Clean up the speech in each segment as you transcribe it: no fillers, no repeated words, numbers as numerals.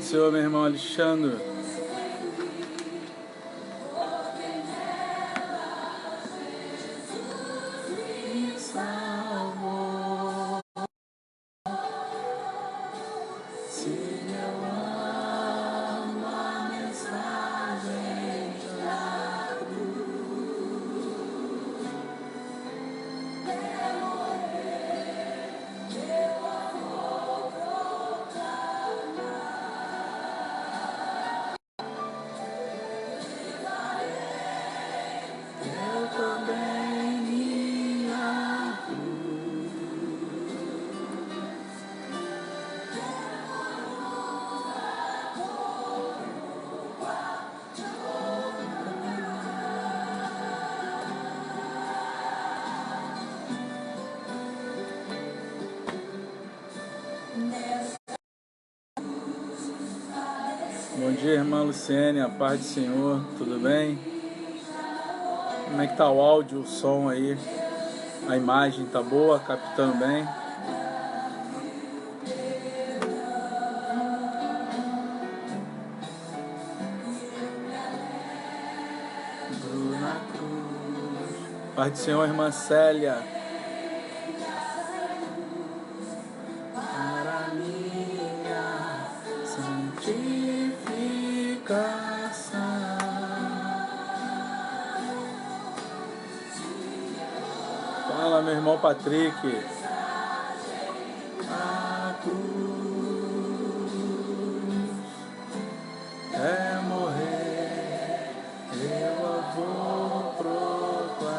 Senhor, meu irmão Alexandre. Bom dia, irmã Luciene, a paz do Senhor, tudo bem? Como é que tá o áudio, o som aí? A imagem tá boa, captando bem? Bruna Cruz. Paz do Senhor, irmã Célia. Para minha santificação. Fala, meu irmão Patrick. A cruz é morrer, eu a vou proclamar.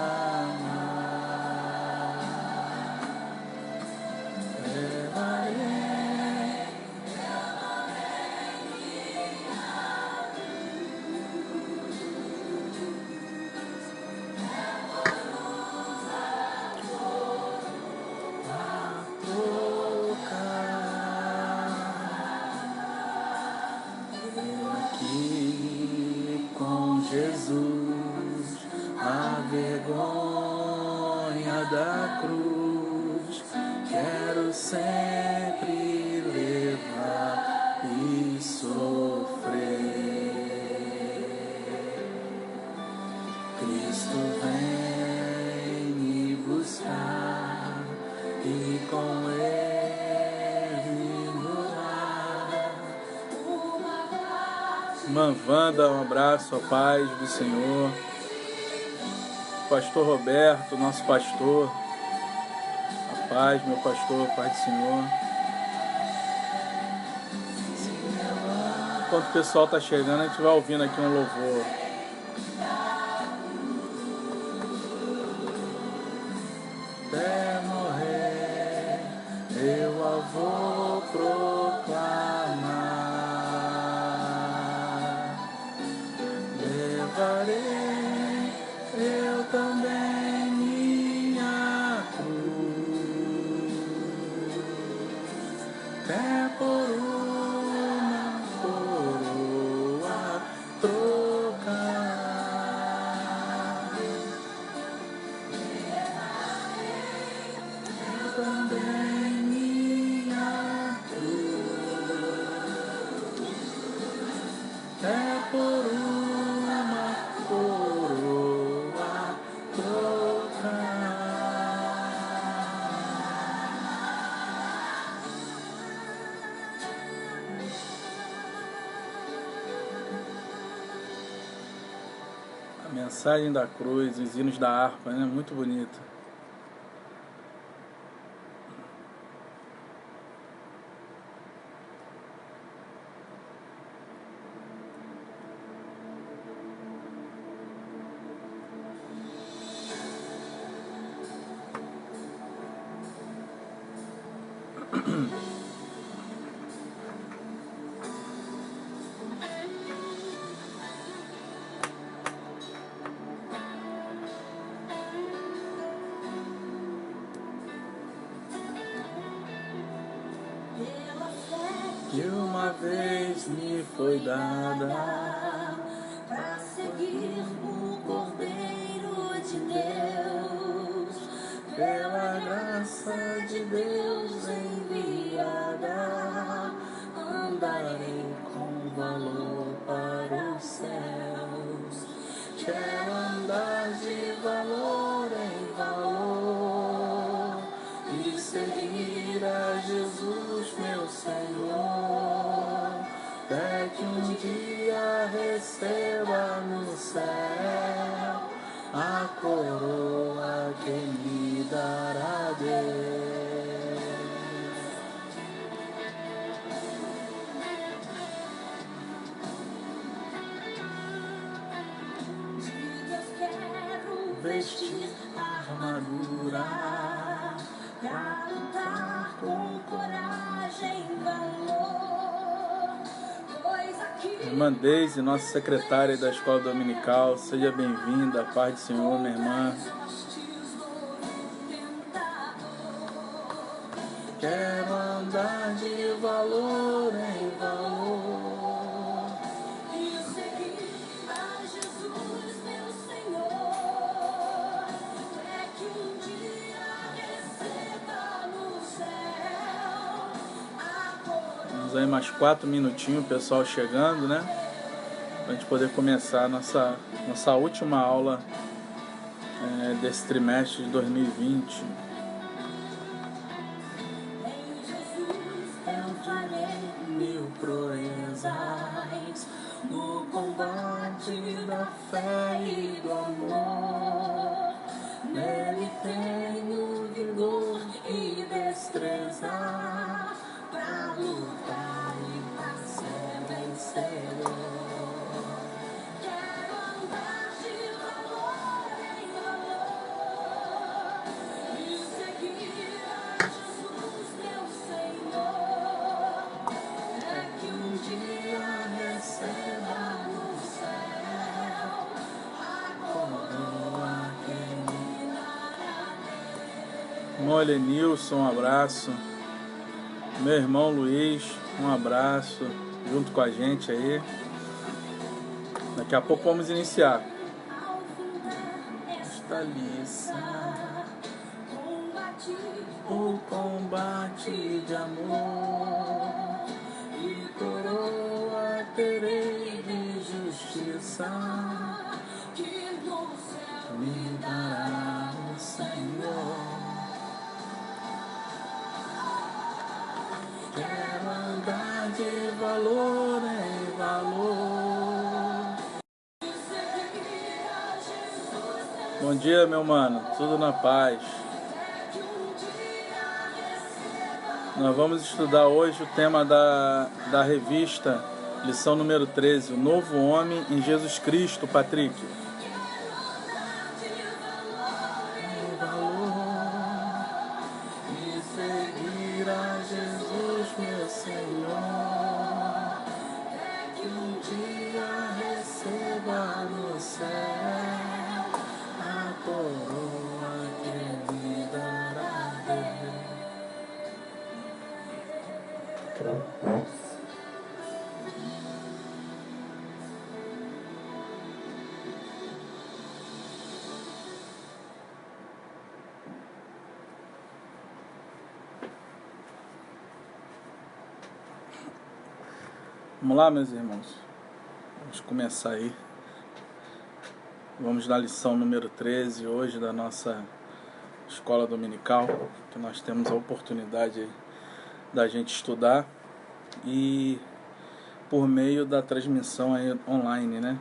Levarei aqui com Jesus, a vergonha da cruz, quero sempre levar e sofrer. Cristo vem me buscar e com Ele morar. Irmã Wanda, um abraço, a paz do Senhor. Pastor Roberto, nosso pastor, a paz, meu pastor, a paz do Senhor. Enquanto o pessoal está chegando, a gente vai ouvindo aqui um louvor. Até morrer, eu a vou proclamar. Levarei eu também minha cruz, até por uma coroa trocar. Eu também minha cruz, até por uma coroa trocar. A mensagem da cruz, os hinos da harpa, né? Muito bonito. Que uma vez me foi dada para seguir o Cordeiro de Deus, pela graça de Deus enviada, andarei com valor para os céus. Quero andar de valor em valor e seguir a Jesus, meu Senhor. Até que um dia receba no céu a coroa que me dará Deus. Vestir a armadura pra lutar com coragem e valor. Irmã Deise, nossa secretária da Escola Dominical, seja bem-vinda. Paz do Senhor, minha irmã. Quero andar de valor em valor e seguir a Jesus, meu Senhor. É que um dia receba no céu a coroa. Vamos aí mais 4 minutinhos, o pessoal chegando, né? Pra gente poder começar a nossa última aula desse trimestre de 2020. Proezais no combate da fé e do amor. Nele tenho vigor e destreza pra lutar e pra ser vencedor. Quero andar de valor em valor e seguir a Jesus, meu Senhor. Um dia receba no céu a coroa que me dará Deus. Irmão Elenilson, um abraço. Meu irmão Luiz, um abraço. Junto com a gente aí. Daqui a pouco vamos iniciar. Esta liça, o combate de amor. E coroa terei de justiça que no céu me dará o Senhor. Quero andar de valor em valor. Bom dia, meu mano. Tudo na paz. Nós vamos estudar hoje o tema da revista, lição número 13, o novo homem em Jesus Cristo, Patrick. E seguir a Jesus, meu Senhor, é que um dia receba no céu a coroa que me dará Deus. Vamos lá, meus irmãos. Vamos começar aí. Vamos na lição número 13 hoje da nossa escola dominical, que nós temos a oportunidade aí da gente estudar e por meio da transmissão aí online, né?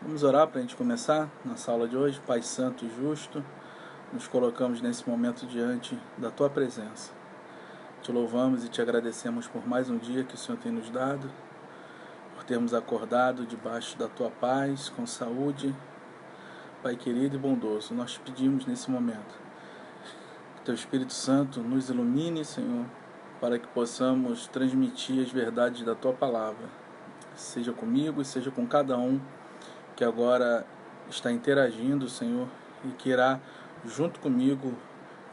Vamos orar para a gente começar nossa aula de hoje. Pai Santo e Justo, nos colocamos nesse momento diante da Tua presença. Te louvamos e te agradecemos por mais um dia que o Senhor tem nos dado, por termos acordado debaixo da Tua paz, com saúde. Pai querido e bondoso, nós te pedimos nesse momento que Teu Espírito Santo nos ilumine, Senhor, para que possamos transmitir as verdades da Tua palavra, seja comigo e seja com cada um que agora está interagindo, Senhor, e que irá, junto comigo,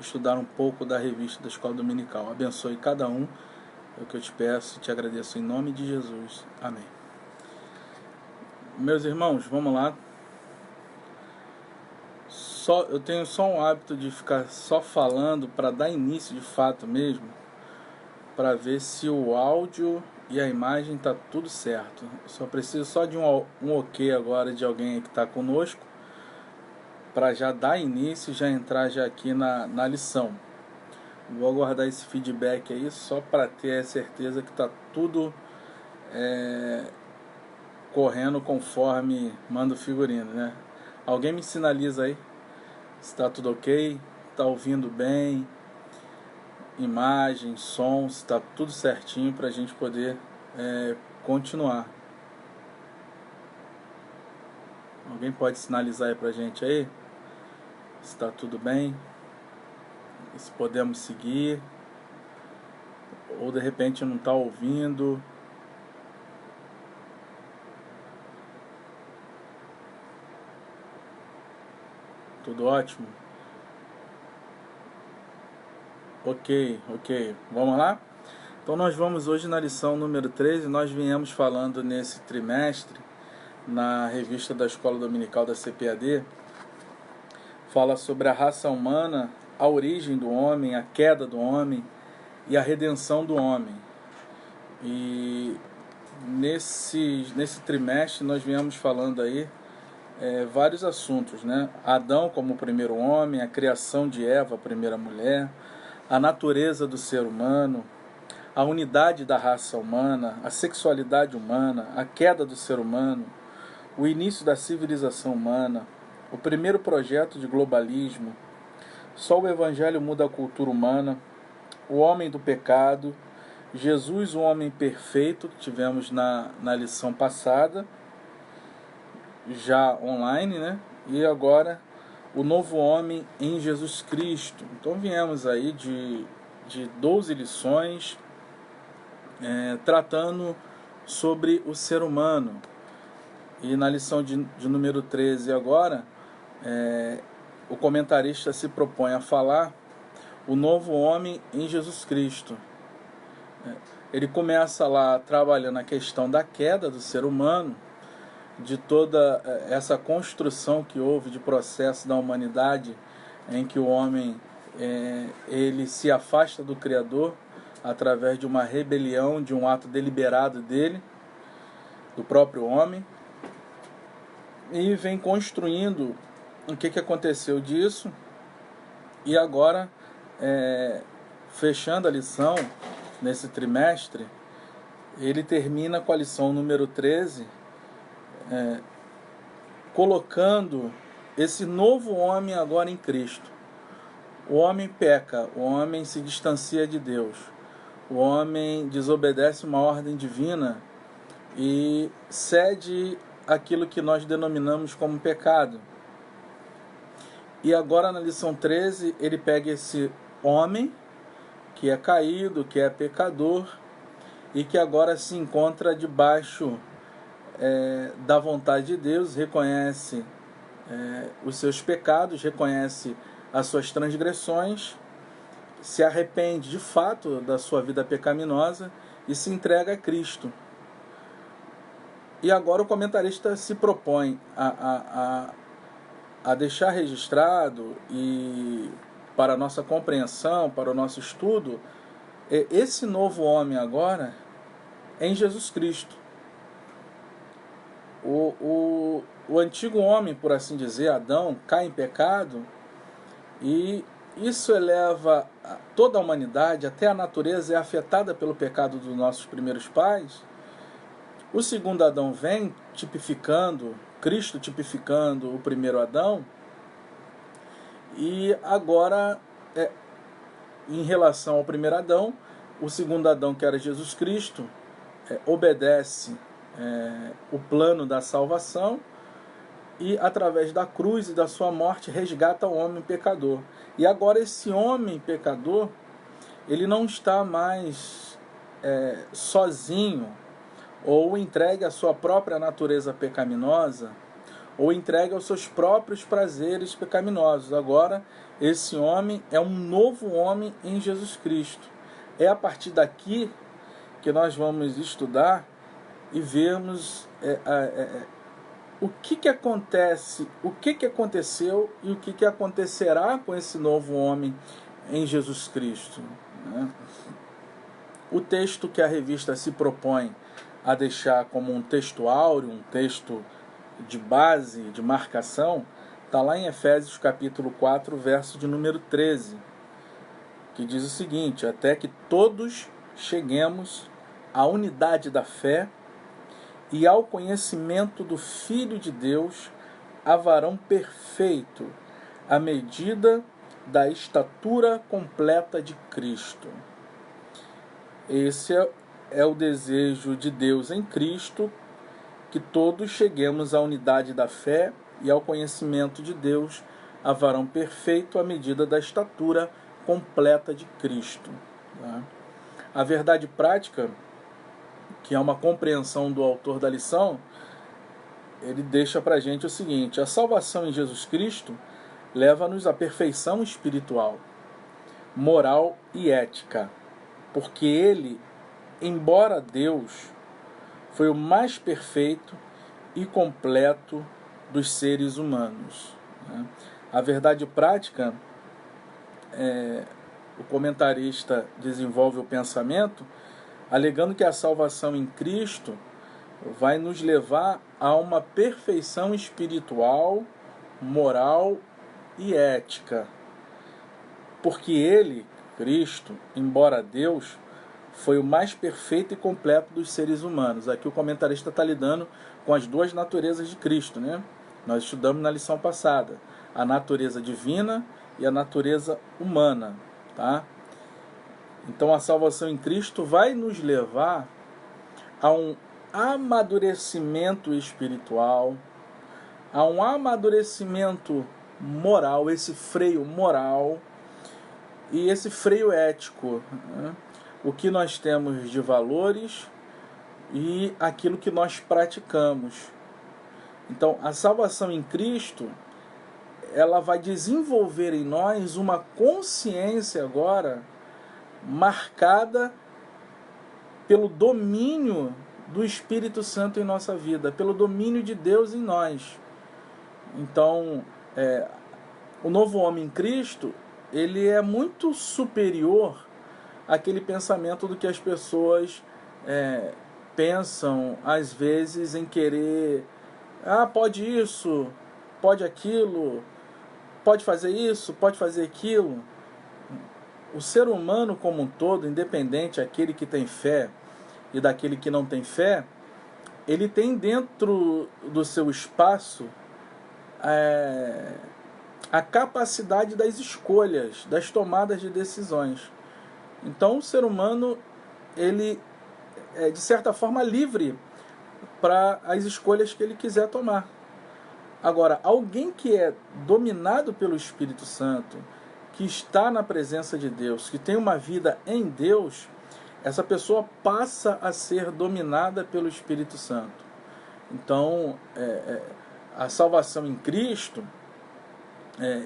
estudar um pouco da revista da Escola Dominical. Abençoe cada um, é o que eu te peço e te agradeço em nome de Jesus. Amém. Meus irmãos, vamos lá. Eu tenho só um hábito de ficar só falando para dar início de fato mesmo, para ver se o áudio e a imagem está tudo certo. Só preciso só de um ok agora de alguém que está conosco para já dar início e já entrar já aqui na lição. Vou aguardar esse feedback aí só para ter a certeza que está tudo correndo conforme manda o figurino, né? Alguém me sinaliza aí se está tudo ok, está ouvindo bem, imagem, som, se está tudo certinho para a gente poder continuar. Alguém pode sinalizar aí pra gente aí se está tudo bem, se podemos seguir, ou de repente não está ouvindo. Tudo ótimo? Ok. Vamos lá? Então nós vamos hoje na lição número 13. Nós viemos falando nesse trimestre, na revista da Escola Dominical da CPAD, fala sobre a raça humana, a origem do homem, a queda do homem e a redenção do homem. E nesse trimestre nós viemos falando aí vários assuntos, né? Adão como o primeiro homem, a criação de Eva, a primeira mulher, a natureza do ser humano, a unidade da raça humana, a sexualidade humana, a queda do ser humano, o início da civilização humana, o primeiro projeto de globalismo, só o evangelho muda a cultura humana, o homem do pecado, Jesus, o homem perfeito, que tivemos na lição passada, já online, né? E agora o novo homem em Jesus Cristo. Então viemos aí de 12 lições tratando sobre o ser humano. E na lição de número 13 agora, o comentarista se propõe a falar o novo homem em Jesus Cristo. Ele começa lá trabalhando a questão da queda do ser humano, de toda essa construção que houve de processo da humanidade, em que o homem ele se afasta do Criador através de uma rebelião, de um ato deliberado dele, do próprio homem, e vem construindo o que aconteceu disso. E agora, fechando a lição nesse trimestre, ele termina com a lição número 13, colocando esse novo homem agora em Cristo. O homem peca, o homem se distancia de Deus, o homem desobedece uma ordem divina e cede aquilo que nós denominamos como pecado. E agora na lição 13 ele pega esse homem que é caído, que é pecador e que agora se encontra debaixo da vontade de Deus, reconhece os seus pecados, reconhece as suas transgressões, se arrepende de fato da sua vida pecaminosa e se entrega a Cristo. E agora o comentarista se propõe a deixar registrado e para a nossa compreensão, para o nosso estudo, esse novo homem agora em Jesus Cristo. O antigo homem, por assim dizer, Adão, cai em pecado e isso eleva toda a humanidade, até a natureza é afetada pelo pecado dos nossos primeiros pais. O segundo Adão vem tipificando, Cristo tipificando o primeiro Adão, e agora, em relação ao primeiro Adão, o segundo Adão, que era Jesus Cristo, obedece o plano da salvação e através da cruz e da sua morte resgata o homem pecador. E agora esse homem pecador, ele não está mais sozinho ou entregue à sua própria natureza pecaminosa ou entregue aos seus próprios prazeres pecaminosos. Agora esse homem é um novo homem em Jesus Cristo. É a partir daqui que nós vamos estudar e vermos o que acontece, o que aconteceu e o que acontecerá com esse novo homem em Jesus Cristo, né? O texto que a revista se propõe a deixar como um texto áureo, um texto de base, de marcação, está lá em Efésios capítulo 4, verso de número 13, que diz o seguinte: até que todos cheguemos à unidade da fé e ao conhecimento do Filho de Deus, a varão perfeito, à medida da estatura completa de Cristo. Esse é o desejo de Deus em Cristo, que todos cheguemos à unidade da fé e ao conhecimento de Deus, a varão perfeito, à medida da estatura completa de Cristo. A verdade prática, que é uma compreensão do autor da lição, ele deixa para a gente o seguinte: a salvação em Jesus Cristo leva-nos à perfeição espiritual, moral e ética, porque ele, embora Deus, foi o mais perfeito e completo dos seres humanos. A verdade prática, o comentarista desenvolve o pensamento alegando que a salvação em Cristo vai nos levar a uma perfeição espiritual, moral e ética. Porque ele, Cristo, embora Deus, foi o mais perfeito e completo dos seres humanos. Aqui o comentarista está lidando com as duas naturezas de Cristo, né? Nós estudamos na lição passada a natureza divina e a natureza humana, tá? Então a salvação em Cristo vai nos levar a um amadurecimento espiritual, a um amadurecimento moral, esse freio moral e esse freio ético, né? O que nós temos de valores e aquilo que nós praticamos. Então, a salvação em Cristo, ela vai desenvolver em nós uma consciência agora marcada pelo domínio do Espírito Santo em nossa vida, pelo domínio de Deus em nós. Então, o novo homem em Cristo, ele é muito superior àquele pensamento do que as pessoas pensam, às vezes, em querer, pode isso, pode aquilo, pode fazer isso, pode fazer aquilo. O ser humano como um todo, independente daquele que tem fé e daquele que não tem fé, ele tem dentro do seu espaço a capacidade das escolhas, das tomadas de decisões. Então o ser humano, ele é de certa forma livre para as escolhas que ele quiser tomar. Agora, alguém que é dominado pelo Espírito Santo, que está na presença de Deus, que tem uma vida em Deus, essa pessoa passa a ser dominada pelo Espírito Santo. Então, a salvação em Cristo,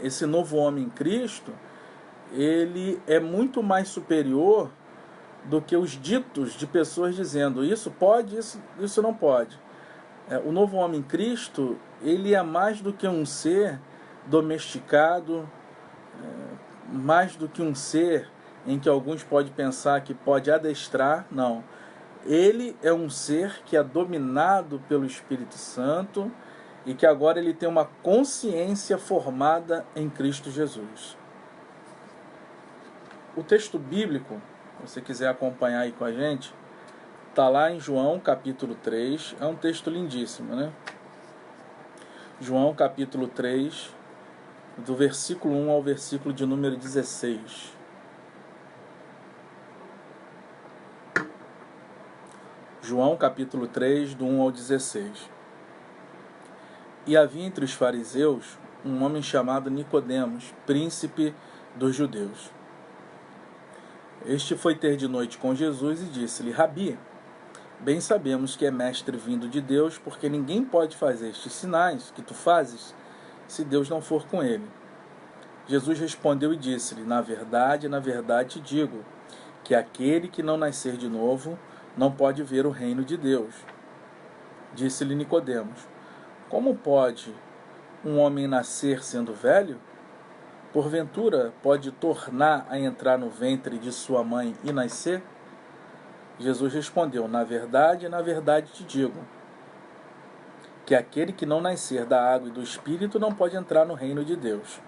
esse novo homem em Cristo, ele é muito mais superior do que os ditos de pessoas dizendo isso pode, isso não pode. O novo homem em Cristo, ele é mais do que um ser domesticado, mais do que um ser em que alguns podem pensar que pode adestrar. Não. Ele é um ser que é dominado pelo Espírito Santo e que agora ele tem uma consciência formada em Cristo Jesus. O texto bíblico, se você quiser acompanhar aí com a gente, está lá em João capítulo 3, é um texto lindíssimo, né? João capítulo 3, do versículo 1 ao versículo de número 16. João capítulo 3, do 1 ao 16. E havia entre os fariseus um homem chamado Nicodemos, príncipe dos judeus. Este foi ter de noite com Jesus e disse-lhe: Rabi, bem sabemos que é mestre vindo de Deus, porque ninguém pode fazer estes sinais que tu fazes, se Deus não for com ele. Jesus respondeu e disse-lhe: na verdade te digo, que aquele que não nascer de novo não pode ver o reino de Deus. Disse-lhe Nicodemos: como pode um homem nascer sendo velho? Porventura pode tornar a entrar no ventre de sua mãe e nascer? Jesus respondeu: na verdade te digo, que aquele que não nascer da água e do Espírito não pode entrar no reino de Deus.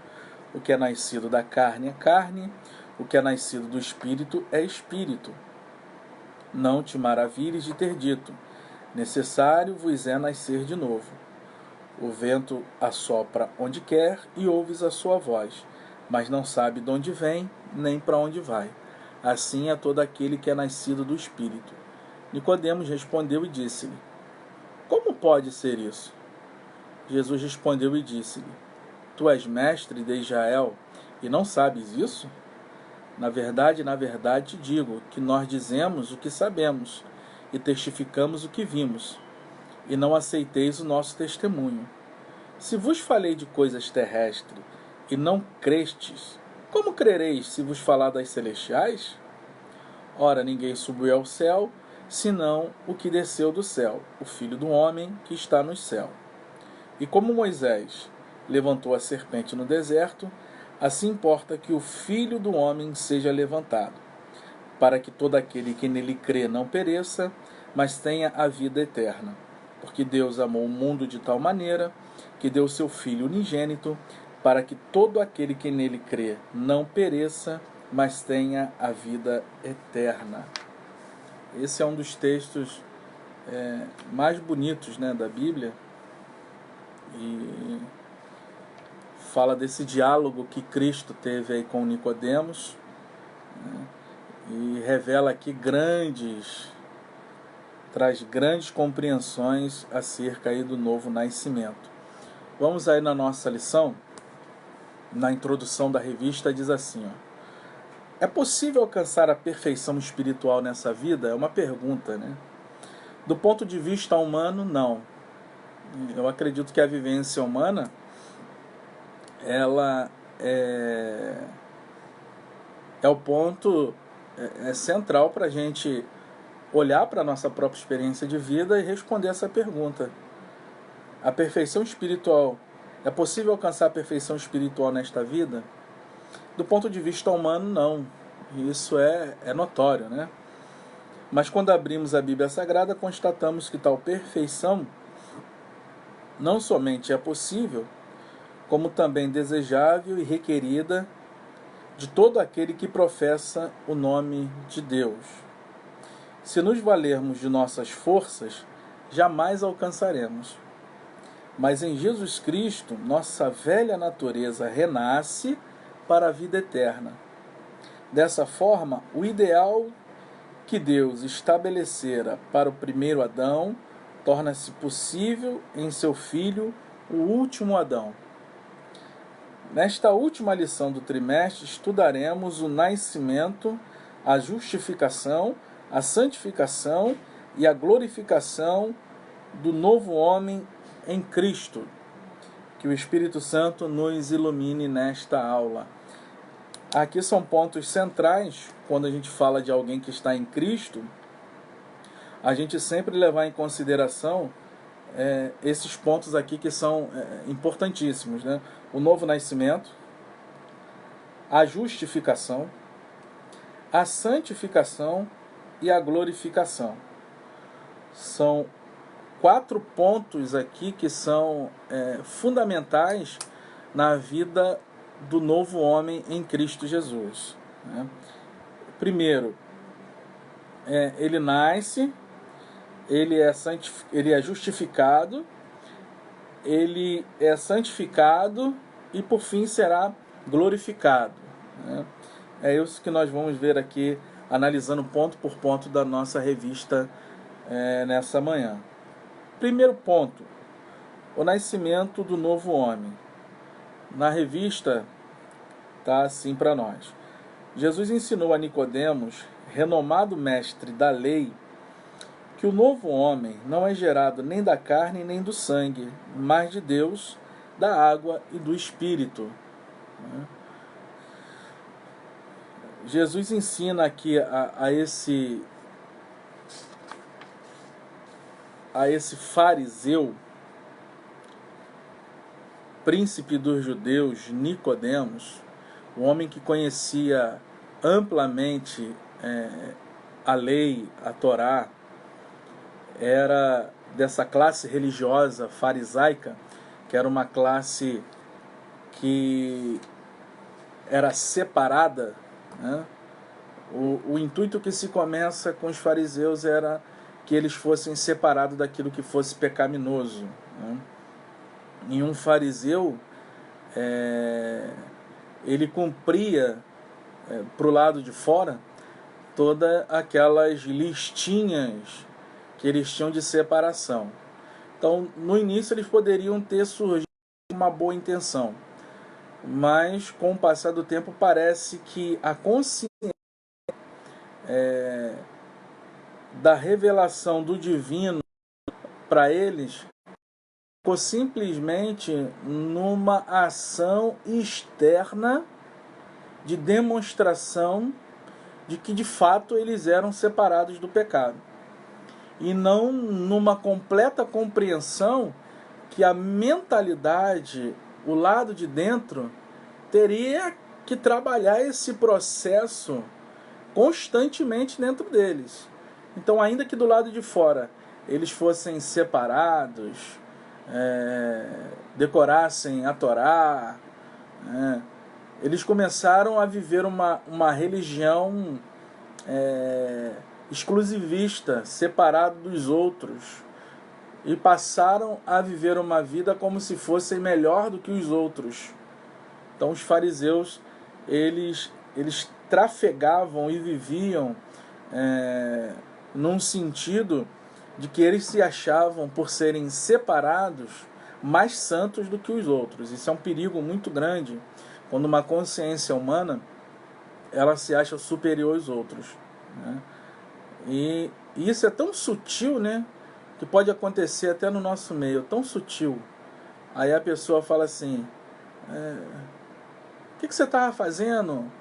O que é nascido da carne é carne, o que é nascido do Espírito é Espírito. Não te maravilhes de ter dito: necessário vos é nascer de novo. O vento assopra onde quer e ouves a sua voz, mas não sabe de onde vem, nem para onde vai. Assim é todo aquele que é nascido do Espírito. Nicodemos respondeu e disse-lhe: como pode ser isso? Jesus respondeu e disse-lhe: tu és mestre de Israel e não sabes isso? Na verdade te digo que nós dizemos o que sabemos e testificamos o que vimos, e não aceiteis o nosso testemunho. Se vos falei de coisas terrestres e não crestes, como crereis se vos falar das celestiais? Ora, ninguém subiu ao céu, senão o que desceu do céu, o Filho do Homem que está no céu. E como Moisés levantou a serpente no deserto, assim importa que o Filho do Homem seja levantado, para que todo aquele que nele crê não pereça, mas tenha a vida eterna. Porque Deus amou o mundo de tal maneira que deu seu Filho unigênito, para que todo aquele que nele crê não pereça, mas tenha a vida eterna. Esse é um dos textos mais bonitos, né, da Bíblia, e fala desse diálogo que Cristo teve aí com Nicodemos, né, e revela aqui traz grandes compreensões acerca aí do novo nascimento. Vamos aí na nossa lição, na introdução da revista, diz assim, ó: é possível alcançar a perfeição espiritual nessa vida? É uma pergunta, né? Do ponto de vista humano, não. Eu acredito que a vivência humana, ela é o ponto central para a gente olhar para a nossa própria experiência de vida e responder essa pergunta. A perfeição espiritual, é possível alcançar a perfeição espiritual nesta vida? Do ponto de vista humano, não. Isso é notório, né? Mas quando abrimos a Bíblia Sagrada, constatamos que tal perfeição não somente é possível, como também desejável e requerida de todo aquele que professa o nome de Deus. Se nos valermos de nossas forças, jamais alcançaremos. Mas em Jesus Cristo, nossa velha natureza renasce para a vida eterna. Dessa forma, o ideal que Deus estabelecera para o primeiro Adão torna-se possível em seu Filho, o último Adão. Nesta última lição do trimestre, estudaremos o nascimento, a justificação, a santificação e a glorificação do novo homem em Cristo. Que o Espírito Santo nos ilumine nesta aula. Aqui são pontos centrais, quando a gente fala de alguém que está em Cristo, a gente sempre levar em consideração esses pontos aqui que são importantíssimos, né? O novo nascimento, a justificação, a santificação e a glorificação. São 4 pontos aqui que são fundamentais na vida do novo homem em Cristo Jesus, né? Primeiro, ele nasce, ele é justificado, ele é santificado e por fim será glorificado, né? É isso que nós vamos ver aqui, analisando ponto por ponto da nossa revista nessa manhã. Primeiro ponto, o nascimento do novo homem. Na revista está assim para nós. Jesus ensinou a Nicodemos, renomado mestre da lei, que o novo homem não é gerado nem da carne nem do sangue, mas de Deus, da água e do Espírito. Jesus ensina aqui a esse fariseu, príncipe dos judeus, Nicodemos, um homem que conhecia amplamente a lei, a Torá, era dessa classe religiosa farisaica, que era uma classe que era separada, né? O intuito que se começa com os fariseus era que eles fossem separados daquilo que fosse pecaminoso, né? E um fariseu, ele cumpria, para o lado de fora, todas aquelas listinhas que eles tinham de separação. Então, no início, eles poderiam ter surgido com uma boa intenção, mas com o passar do tempo parece que a consciência da revelação do divino para eles ficou simplesmente numa ação externa de demonstração de que de fato eles eram separados do pecado, e não numa completa compreensão que a mentalidade, o lado de dentro, teria que trabalhar esse processo constantemente dentro deles. Então, ainda que do lado de fora eles fossem separados, decorassem a Torá, eles começaram a viver uma religião exclusivista, separado dos outros, e passaram a viver uma vida como se fossem melhor do que os outros. Então os fariseus, eles trafegavam e viviam num sentido de que eles se achavam, por serem separados, mais santos do que os outros. Isso é um perigo muito grande, quando uma consciência humana ela se acha superior aos outros, né? E isso é tão sutil, né, que pode acontecer até no nosso meio, tão sutil. Aí a pessoa fala assim: o que você estava fazendo?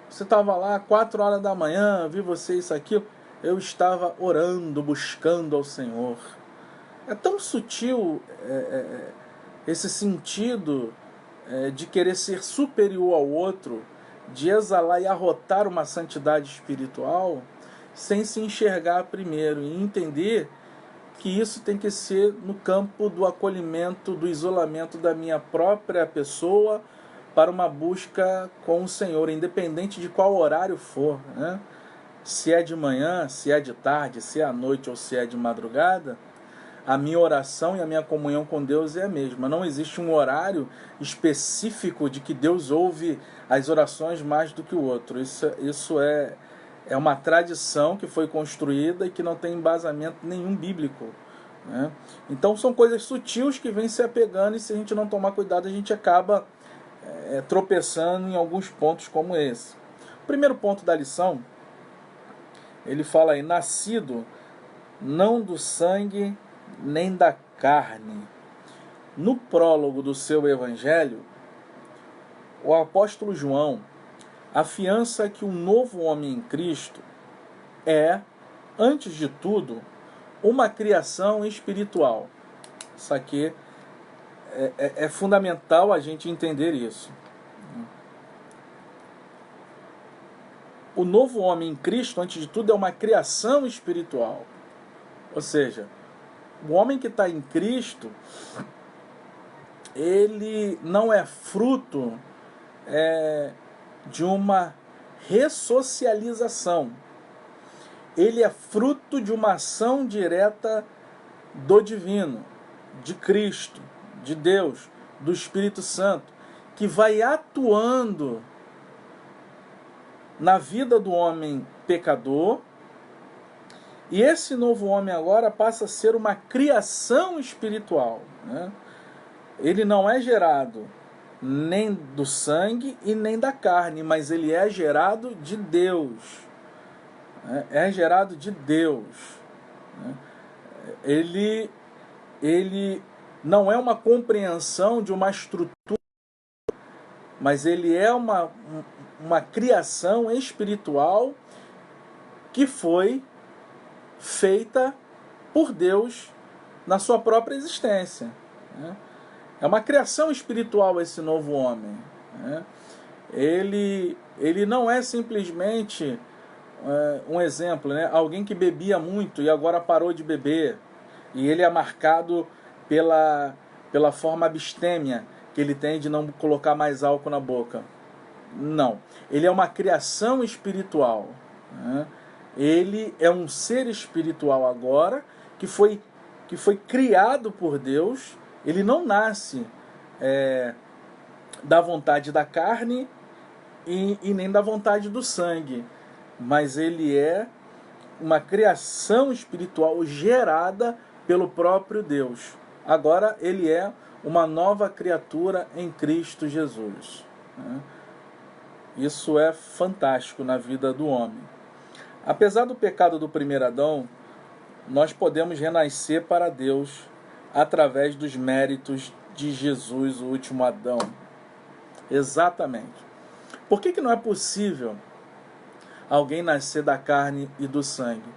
Você estava lá 4 horas da manhã, vi você isso, aquilo. Eu estava orando, buscando ao Senhor. É tão sutil esse sentido de querer ser superior ao outro, de exalar e arrotar uma santidade espiritual, sem se enxergar primeiro e entender que isso tem que ser no campo do acolhimento, do isolamento da minha própria pessoa para uma busca com o Senhor, independente de qual horário for, né? Se é de manhã, se é de tarde, se é à noite ou se é de madrugada, a minha oração e a minha comunhão com Deus é a mesma. Não existe um horário específico de que Deus ouve as orações mais do que o outro. Isso é uma tradição que foi construída e que não tem embasamento nenhum bíblico, né? Então são coisas sutis que vêm se apegando, e se a gente não tomar cuidado a gente acaba tropeçando em alguns pontos como esse. O primeiro ponto da lição, ele fala aí: nascido não do sangue nem da carne. No prólogo do seu evangelho, o apóstolo João afiança que o novo homem em Cristo é, antes de tudo, uma criação espiritual. Isso aqui é fundamental a gente entender isso. O novo homem em Cristo, antes de tudo, é uma criação espiritual. Ou seja, o homem que está em Cristo, ele não é fruto de uma ressocialização. Ele é fruto de uma ação direta do divino, de Cristo, de Deus, do Espírito Santo, que vai atuando na vida do homem pecador. E esse novo homem agora passa a ser uma criação espiritual, né? Ele não é gerado nem do sangue e nem da carne, mas ele é gerado de Deus. É gerado de Deus. Ele não é uma compreensão de uma estrutura, mas ele é uma criação espiritual que foi feita por Deus na sua própria existência, né? É uma criação espiritual esse novo homem, né? Ele não é simplesmente um exemplo, né? Alguém que bebia muito e agora parou de beber, e ele é marcado pela forma abstêmia que ele tem de não colocar mais álcool na boca. Não, ele é uma criação espiritual, né? Ele é um ser espiritual agora que foi criado por Deus. Ele não nasce da vontade da carne e nem da vontade do sangue, mas ele é uma criação espiritual gerada pelo próprio Deus. Agora ele é uma nova criatura em Cristo Jesus, né? Isso é fantástico na vida do homem. Apesar do pecado do primeiro Adão, nós podemos renascer para Deus através dos méritos de Jesus, o último Adão. Exatamente. Por que não é possível alguém nascer da carne e do sangue?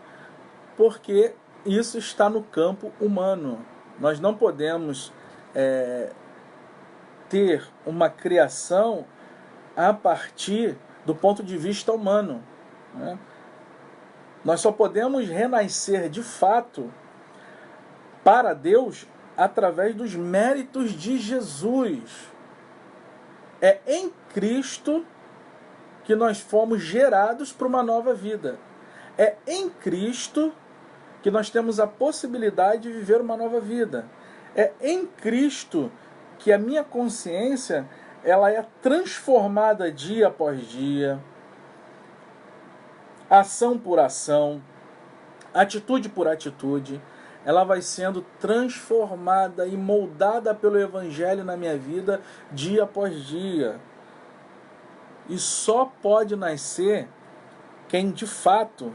Porque isso está no campo humano. Nós não podemos ter uma criação a partir do ponto de vista humano, né? Nós só podemos renascer de fato para Deus através dos méritos de Jesus. É em Cristo que nós fomos gerados para uma nova vida. É em Cristo que nós temos a possibilidade de viver uma nova vida. É em Cristo que a minha consciência ela é transformada dia após dia, ação por ação, atitude por atitude. Ela vai sendo transformada e moldada pelo Evangelho na minha vida dia após dia. E só pode nascer quem de fato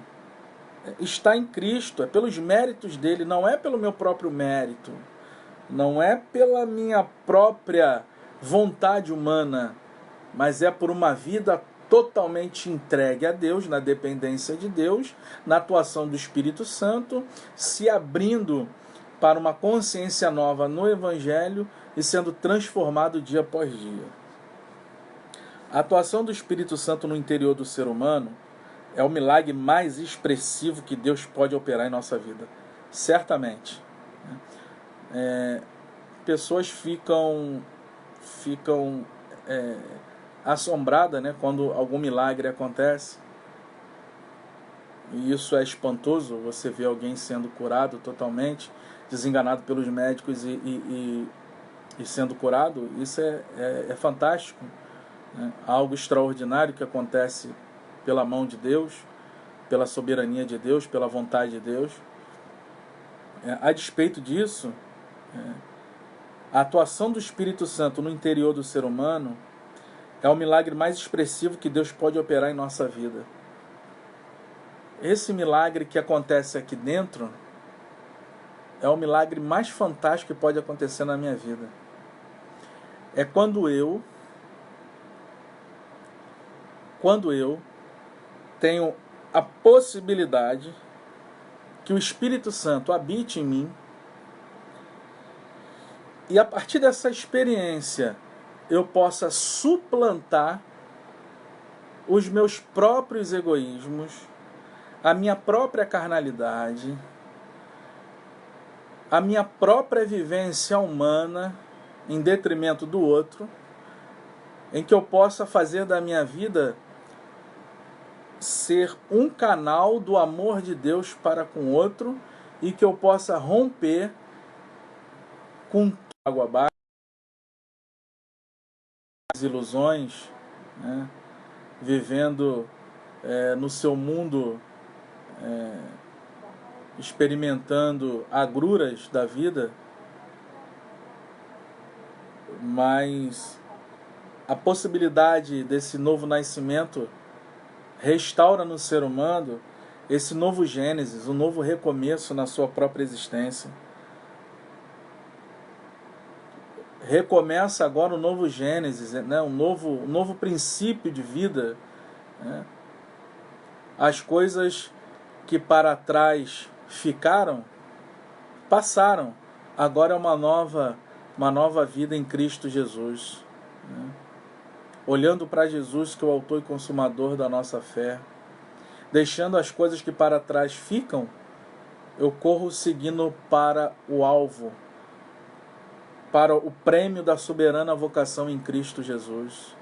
está em Cristo, é pelos méritos dele, não é pelo meu próprio mérito, não é pela minha própria vontade humana, mas é por uma vida totalmente entregue a Deus, na dependência de Deus, na atuação do Espírito Santo, se abrindo para uma consciência nova no Evangelho e sendo transformado dia após dia. A atuação do Espírito Santo no interior do ser humano é o milagre mais expressivo que Deus pode operar em nossa vida. Certamente. Pessoas ficam assombradas, né, quando algum milagre acontece. E isso é espantoso, você vê alguém sendo curado totalmente, desenganado pelos médicos e sendo curado. Isso é fantástico, né? Algo extraordinário que acontece pela mão de Deus, pela soberania de Deus, pela vontade de Deus. A despeito disso, a atuação do Espírito Santo no interior do ser humano é o milagre mais expressivo que Deus pode operar em nossa vida. Esse milagre que acontece aqui dentro é o milagre mais fantástico que pode acontecer na minha vida. É quando eu tenho a possibilidade que o Espírito Santo habite em mim, e a partir dessa experiência eu possa suplantar os meus próprios egoísmos, a minha própria carnalidade, a minha própria vivência humana em detrimento do outro, em que eu possa fazer da minha vida ser um canal do amor de Deus para com o outro, e que eu possa romper com água abaixo, as ilusões, né? Vivendo no seu mundo, experimentando agruras da vida, mas a possibilidade desse novo nascimento restaura no ser humano esse novo Gênesis, um novo recomeço na sua própria existência. Recomeça agora um novo Gênesis, né? um novo princípio de vida, né? As coisas que para trás ficaram, passaram. Agora é uma nova vida em Cristo Jesus, né? Olhando para Jesus, que é o autor e consumador da nossa fé, deixando as coisas que para trás ficam, eu corro seguindo para o alvo, para o prêmio da soberana vocação em Cristo Jesus.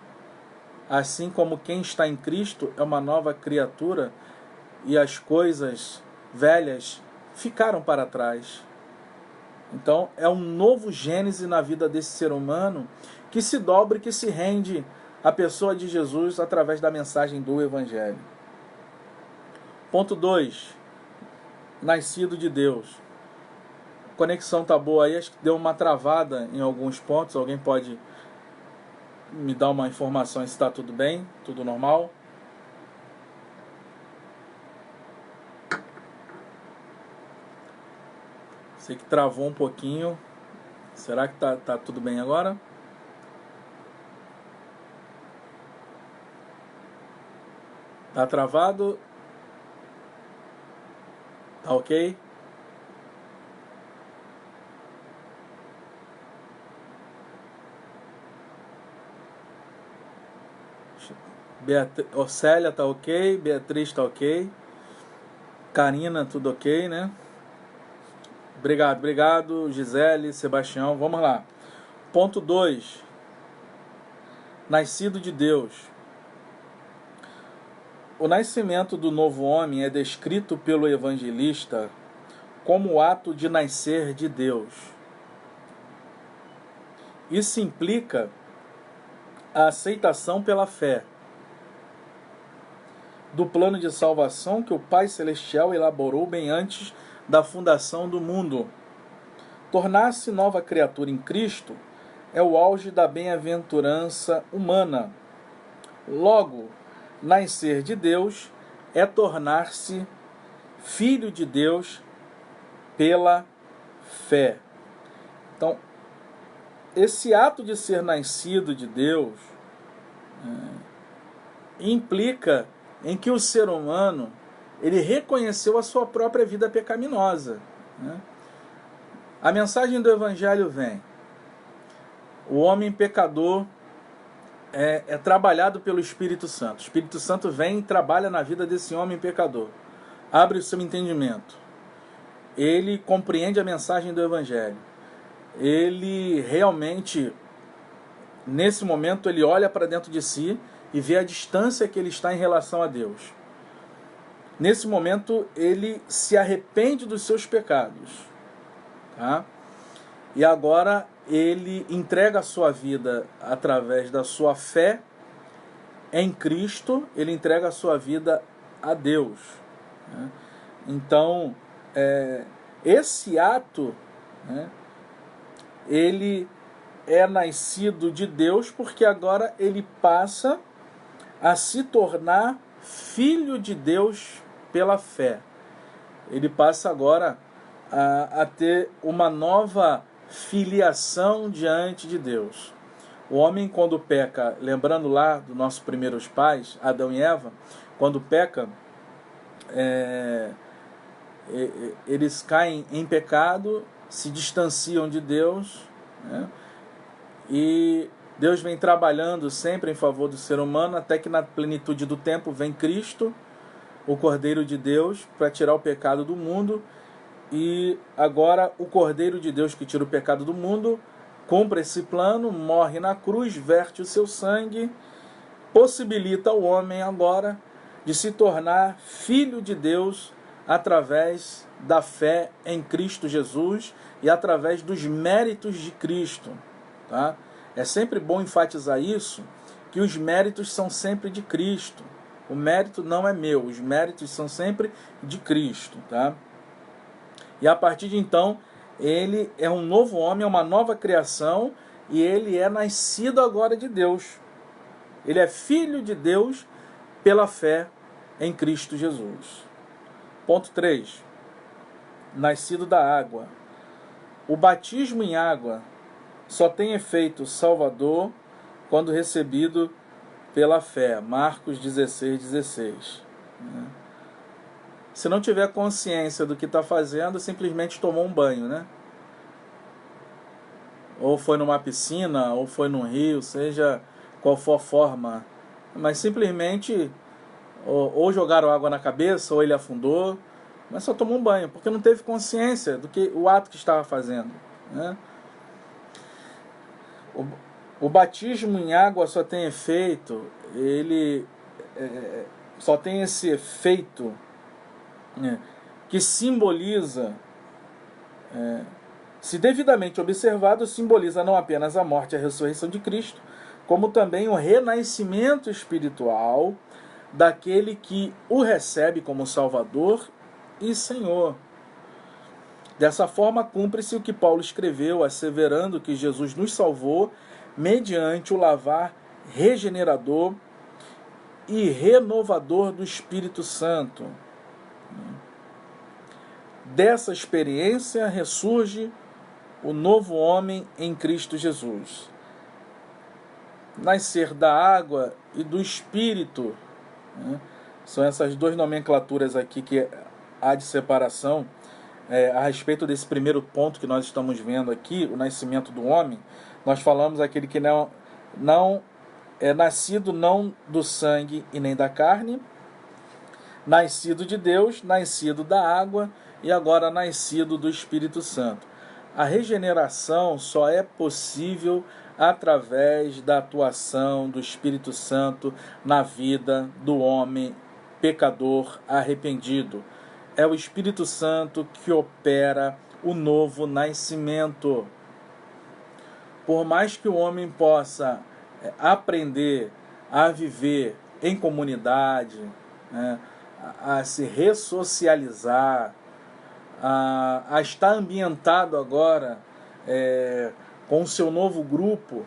Assim como quem está em Cristo é uma nova criatura e as coisas velhas ficaram para trás. Então é um novo Gênese na vida desse ser humano que se dobra e que se rende à pessoa de Jesus através da mensagem do Evangelho. Ponto 2. Nascido de Deus. A conexão tá boa aí, acho que deu uma travada em alguns pontos. Alguém pode me dar uma informação se está tudo bem, tudo normal? Sei que travou um pouquinho. Será que tá tudo bem agora? Tá travado? Tá ok? Célia tá ok, Beatriz tá ok, Karina tudo ok, né? Obrigado, Gisele, Sebastião, vamos lá. Ponto 2. Nascido de Deus. O nascimento do novo homem é descrito pelo evangelista como o ato de nascer de Deus. Isso implica a aceitação pela fé do plano de salvação que o Pai Celestial elaborou bem antes da fundação do mundo. Tornar-se nova criatura em Cristo é o auge da bem-aventurança humana. Logo, nascer de Deus é tornar-se filho de Deus pela fé. Então, esse ato de ser nascido de Deus implica em que o ser humano ele reconheceu a sua própria vida pecaminosa, né? A mensagem do Evangelho vem: o homem pecador é trabalhado pelo Espírito Santo. O Espírito Santo vem e trabalha na vida desse homem pecador. Abre o seu entendimento. Ele compreende a mensagem do Evangelho. Ele realmente, nesse momento, ele olha para dentro de si e vê a distância que ele está em relação a Deus. Nesse momento, ele se arrepende dos seus pecados. Tá? E agora ele entrega a sua vida através da sua fé em Cristo, ele entrega a sua vida a Deus, né? Então, esse ato, né, ele é nascido de Deus porque agora ele passa a se tornar filho de Deus pela fé. Ele passa agora a ter uma nova filiação diante de Deus. O homem, quando peca, lembrando lá dos nossos primeiros pais, Adão e Eva, quando peca, eles caem em pecado, se distanciam de Deus, né? E Deus vem trabalhando sempre em favor do ser humano, até que na plenitude do tempo vem Cristo, o Cordeiro de Deus, para tirar o pecado do mundo. E agora o Cordeiro de Deus que tira o pecado do mundo cumpre esse plano, morre na cruz, verte o seu sangue, possibilita ao homem agora de se tornar filho de Deus através da fé em Cristo Jesus e através dos méritos de Cristo, tá? É sempre bom enfatizar isso, que os méritos são sempre de Cristo. O mérito não é meu, os méritos são sempre de Cristo, tá? E a partir de então, ele é um novo homem, é uma nova criação, e ele é nascido agora de Deus. Ele é filho de Deus pela fé em Cristo Jesus. Ponto 3. Nascido da água. O batismo em água só tem efeito salvador quando recebido pela fé. Marcos 16:16. Se não tiver consciência do que está fazendo, simplesmente tomou um banho, né? Ou foi numa piscina, ou foi num rio, seja qual for a forma. Mas simplesmente ou jogaram água na cabeça, ou ele afundou, mas só tomou um banho, porque não teve consciência do que o ato que estava fazendo, né? O batismo em água só tem efeito, ele só tem esse efeito, né, que simboliza, se devidamente observado, simboliza não apenas a morte e a ressurreição de Cristo, como também o renascimento espiritual daquele que o recebe como Salvador e Senhor. Dessa forma, cumpre-se o que Paulo escreveu, asseverando que Jesus nos salvou mediante o lavar regenerador e renovador do Espírito Santo. Dessa experiência ressurge o novo homem em Cristo Jesus. Nascer da água e do Espírito, né? São essas duas nomenclaturas aqui que há de separação. A respeito desse primeiro ponto que nós estamos vendo aqui, o nascimento do homem, nós falamos aquele que não é nascido não do sangue e nem da carne, nascido de Deus, nascido da água e agora nascido do Espírito Santo. A regeneração só é possível através da atuação do Espírito Santo na vida do homem pecador arrependido. É o Espírito Santo que opera o novo nascimento. Por mais que o homem possa aprender a viver em comunidade, né, a se ressocializar, a estar ambientado agora com o seu novo grupo,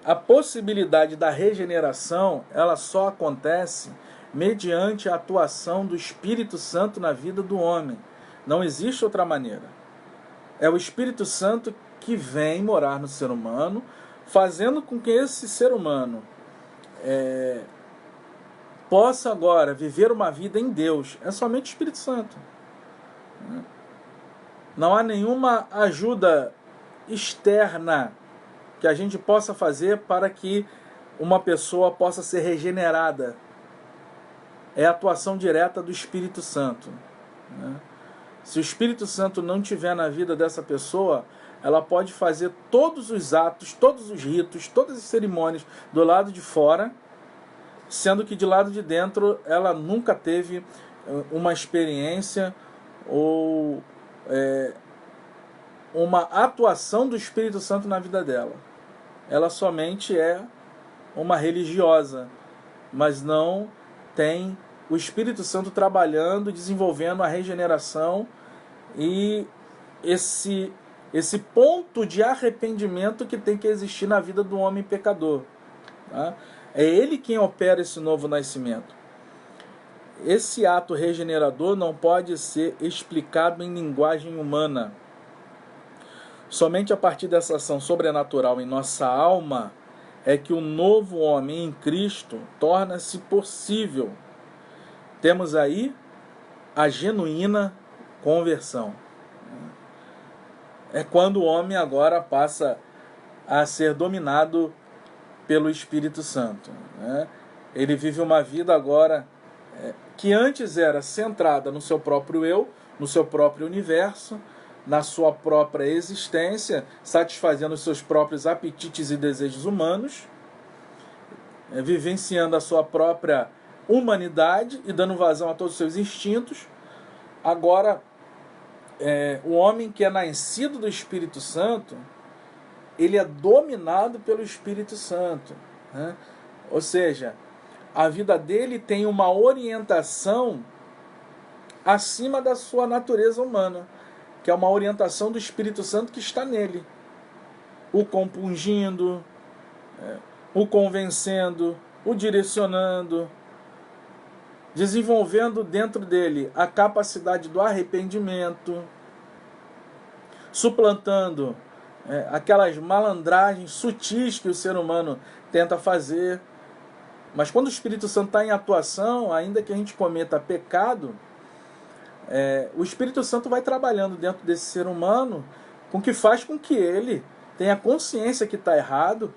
a possibilidade da regeneração ela só acontece mediante a atuação do Espírito Santo na vida do homem. Não existe outra maneira. É o Espírito Santo que vem morar no ser humano, fazendo com que esse ser humano possa agora viver uma vida em Deus. É somente o Espírito Santo. Não há nenhuma ajuda externa que a gente possa fazer para que uma pessoa possa ser regenerada. É a atuação direta do Espírito Santo, né? Se o Espírito Santo não estiver na vida dessa pessoa, ela pode fazer todos os atos, todos os ritos, todas as cerimônias do lado de fora, sendo que de lado de dentro ela nunca teve uma experiência ou uma atuação do Espírito Santo na vida dela. Ela somente é uma religiosa, mas não tem o Espírito Santo trabalhando, desenvolvendo a regeneração e esse ponto de arrependimento que tem que existir na vida do homem pecador, tá? É ele quem opera esse novo nascimento. Esse ato regenerador não pode ser explicado em linguagem humana. Somente a partir dessa ação sobrenatural em nossa alma é que o novo homem em Cristo torna-se possível. Temos aí a genuína conversão. É quando o homem agora passa a ser dominado pelo Espírito Santo, né? Ele vive uma vida agora que antes era centrada no seu próprio eu, no seu próprio universo, na sua própria existência, satisfazendo os seus próprios apetites e desejos humanos, vivenciando a sua própria humanidade e dando vazão a todos os seus instintos. Agora, o homem que é nascido do Espírito Santo, ele é dominado pelo Espírito Santo, né? Ou seja, a vida dele tem uma orientação acima da sua natureza humana, que é uma orientação do Espírito Santo que está nele, o compungindo, o convencendo, o direcionando, desenvolvendo dentro dele a capacidade do arrependimento, suplantando aquelas malandragens sutis que o ser humano tenta fazer. Mas quando o Espírito Santo está em atuação, ainda que a gente cometa pecado, o Espírito Santo vai trabalhando dentro desse ser humano, com que faz com que ele tenha consciência que está errado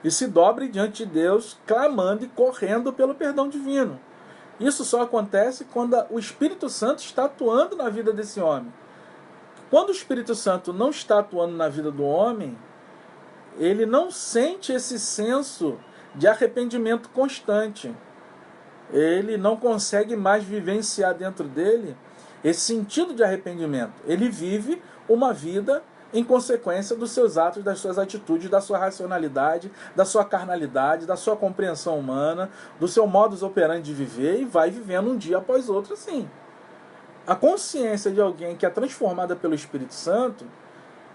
e se dobre diante de Deus, clamando e correndo pelo perdão divino. Isso só acontece quando o Espírito Santo está atuando na vida desse homem. Quando o Espírito Santo não está atuando na vida do homem, ele não sente esse senso de arrependimento constante. Ele não consegue mais vivenciar dentro dele esse sentido de arrependimento. Ele vive uma vida em consequência dos seus atos, das suas atitudes, da sua racionalidade, da sua carnalidade, da sua compreensão humana, do seu modus operandi de viver, e vai vivendo um dia após outro assim. A consciência de alguém que é transformada pelo Espírito Santo,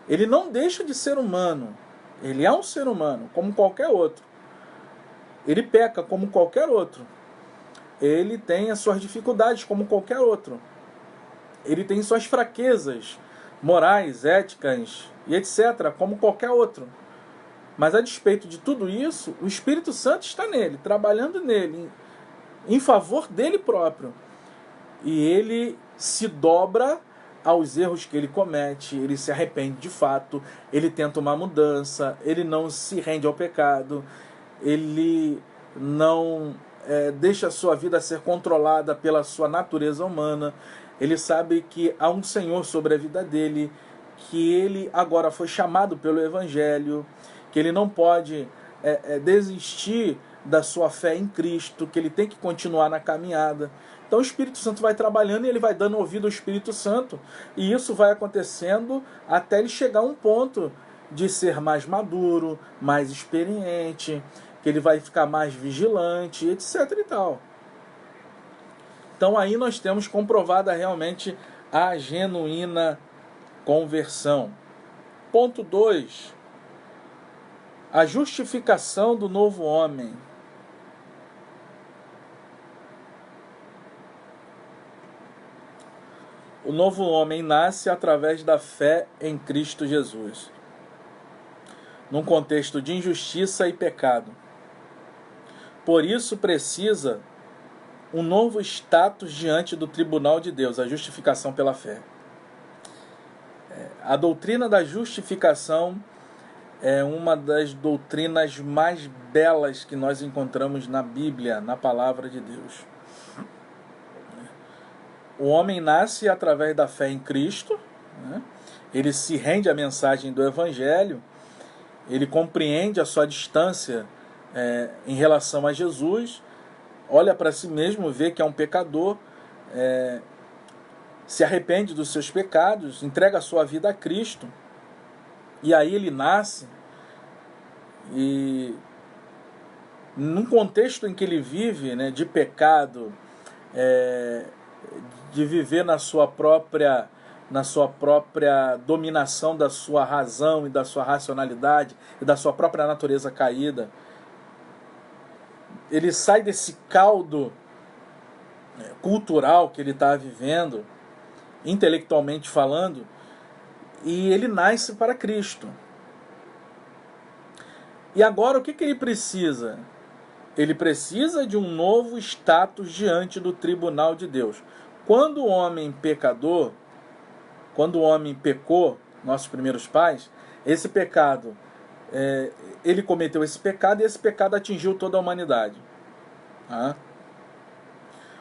ele não deixa de ser humano. Ele é um ser humano, como qualquer outro. Ele peca como qualquer outro. Ele tem as suas dificuldades como qualquer outro. Ele tem suas fraquezas morais, éticas e etc., como qualquer outro. Mas a despeito de tudo isso, o Espírito Santo está nele, trabalhando nele, em favor dele próprio. E ele se dobra aos erros que ele comete, ele se arrepende de fato, ele tenta uma mudança, ele não se rende ao pecado, ele não deixa a sua vida ser controlada pela sua natureza humana. Ele sabe que há um Senhor sobre a vida dele, que ele agora foi chamado pelo Evangelho, que ele não pode desistir da sua fé em Cristo, que ele tem que continuar na caminhada. Então o Espírito Santo vai trabalhando e ele vai dando ouvido ao Espírito Santo, e isso vai acontecendo até ele chegar a um ponto de ser mais maduro, mais experiente, que ele vai ficar mais vigilante, etc. e tal. Então aí nós temos comprovada realmente a genuína conversão. Ponto 2. A justificação do novo homem. O novo homem nasce através da fé em Cristo Jesus, num contexto de injustiça e pecado. Por isso precisa um novo status diante do tribunal de Deus, a justificação pela fé. A doutrina da justificação é uma das doutrinas mais belas que nós encontramos na Bíblia, na palavra de Deus. O homem nasce através da fé em Cristo, né? Ele se rende à mensagem do Evangelho, ele compreende a sua distância em relação a Jesus, olha para si mesmo, vê que é um pecador, se arrepende dos seus pecados, entrega a sua vida a Cristo, e aí ele nasce, e num contexto em que ele vive, né, de pecado, de viver na sua própria dominação da sua razão e da sua racionalidade e da sua própria natureza caída, ele sai desse caldo cultural que ele está vivendo, intelectualmente falando, e ele nasce para Cristo. E agora o que ele precisa? Ele precisa de um novo status diante do tribunal de Deus. Quando o homem pecador, quando o homem pecou, nossos primeiros pais, esse pecado, ele cometeu esse pecado e esse pecado atingiu toda a humanidade.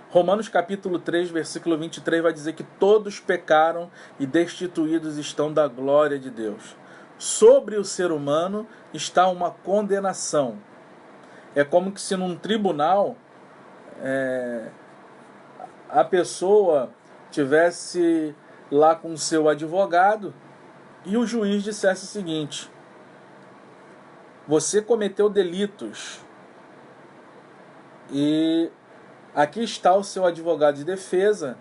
Romanos capítulo 3, versículo 23 vai dizer que todos pecaram e destituídos estão da glória de Deus. Sobre o ser humano está uma condenação. É como que se num tribunal a pessoa tivesse lá com o seu advogado e o juiz dissesse o seguinte: você cometeu delitos e aqui está o seu advogado de defesa,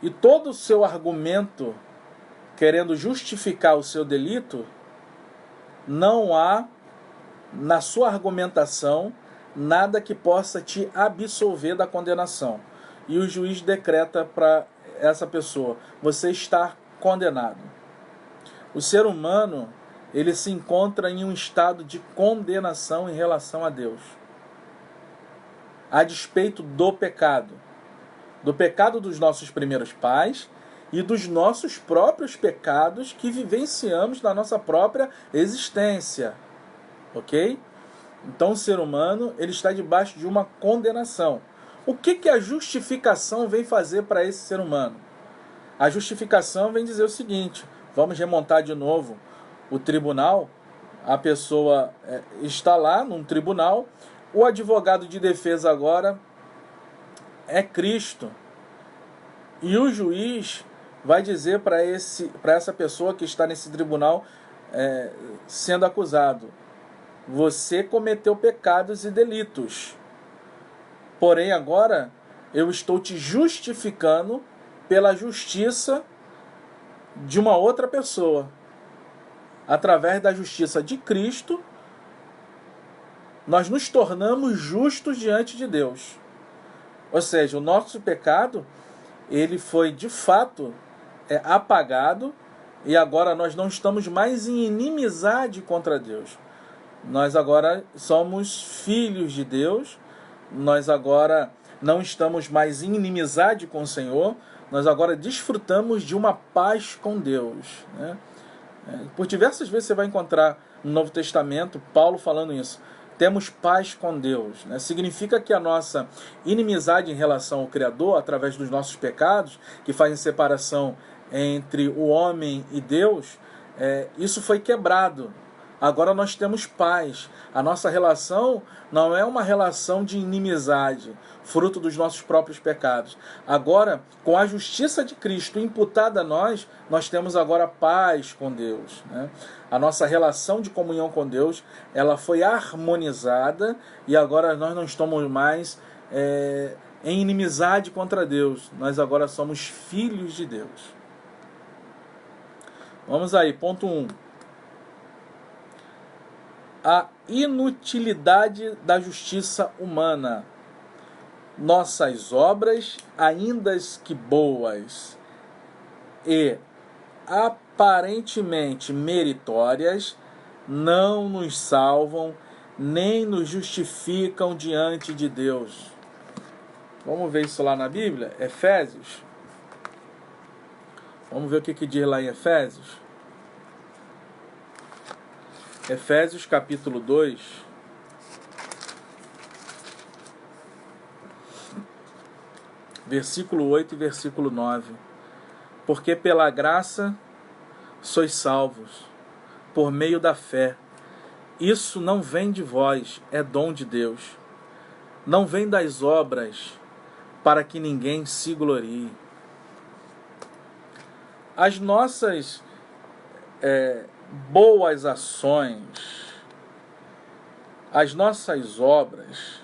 e todo o seu argumento querendo justificar o seu delito, não há na sua argumentação nada que possa te absolver da condenação. E o juiz decreta para essa pessoa: você está condenado. O ser humano, ele se encontra em um estado de condenação em relação a Deus, a despeito do pecado dos nossos primeiros pais e dos nossos próprios pecados que vivenciamos na nossa própria existência, ok? Então o ser humano ele está debaixo de uma condenação. O que a justificação vem fazer para esse ser humano? A justificação vem dizer o seguinte, vamos remontar de novo o tribunal, a pessoa está lá num tribunal, o advogado de defesa agora é Cristo, e o juiz vai dizer para essa pessoa que está nesse tribunal sendo acusado, você cometeu pecados e delitos, porém agora eu estou te justificando pela justiça de uma outra pessoa. Através da justiça de Cristo, nós nos tornamos justos diante de Deus. Ou seja, o nosso pecado, ele foi de fato apagado, e agora nós não estamos mais em inimizade contra Deus. Nós agora somos filhos de Deus, nós agora não estamos mais em inimizade com o Senhor, nós agora desfrutamos de uma paz com Deus, né? Por diversas vezes você vai encontrar no Novo Testamento Paulo falando isso. Temos paz com Deus, né? Significa que a nossa inimizade em relação ao Criador, através dos nossos pecados, que fazem separação entre o homem e Deus, isso foi quebrado. Agora nós temos paz. A nossa relação não é uma relação de inimizade, fruto dos nossos próprios pecados. Agora, com a justiça de Cristo imputada a nós, nós temos agora paz com Deus, né? A nossa relação de comunhão com Deus, ela foi harmonizada, e agora nós não estamos mais em inimizade contra Deus. Nós agora somos filhos de Deus. Vamos aí, ponto 1. A inutilidade da justiça humana. Nossas obras, ainda que boas e aparentemente meritórias, não nos salvam nem nos justificam diante de Deus. Vamos ver isso lá na Bíblia? Efésios. Vamos ver o que diz lá em Efésios. Efésios capítulo 2, versículo 8 e versículo 9. Porque pela graça sois salvos, por meio da fé. Isso não vem de vós, é dom de Deus. Não vem das obras, para que ninguém se glorie. As nossas boas ações, as nossas obras,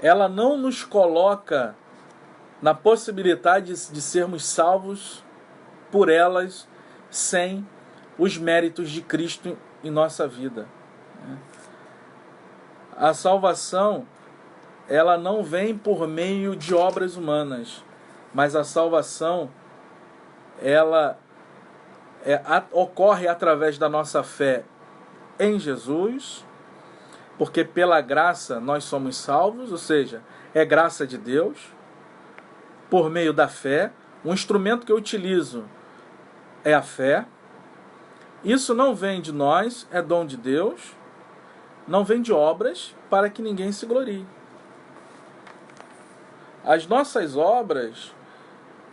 ela não nos coloca na possibilidade de sermos salvos por elas sem os méritos de Cristo em nossa vida. A salvação, ela não vem por meio de obras humanas, mas a salvação, ela ocorre através da nossa fé em Jesus, porque pela graça nós somos salvos, ou seja, é graça de Deus, por meio da fé. O instrumento que eu utilizo é a fé. Isso não vem de nós, é dom de Deus, não vem de obras, para que ninguém se glorie. As nossas obras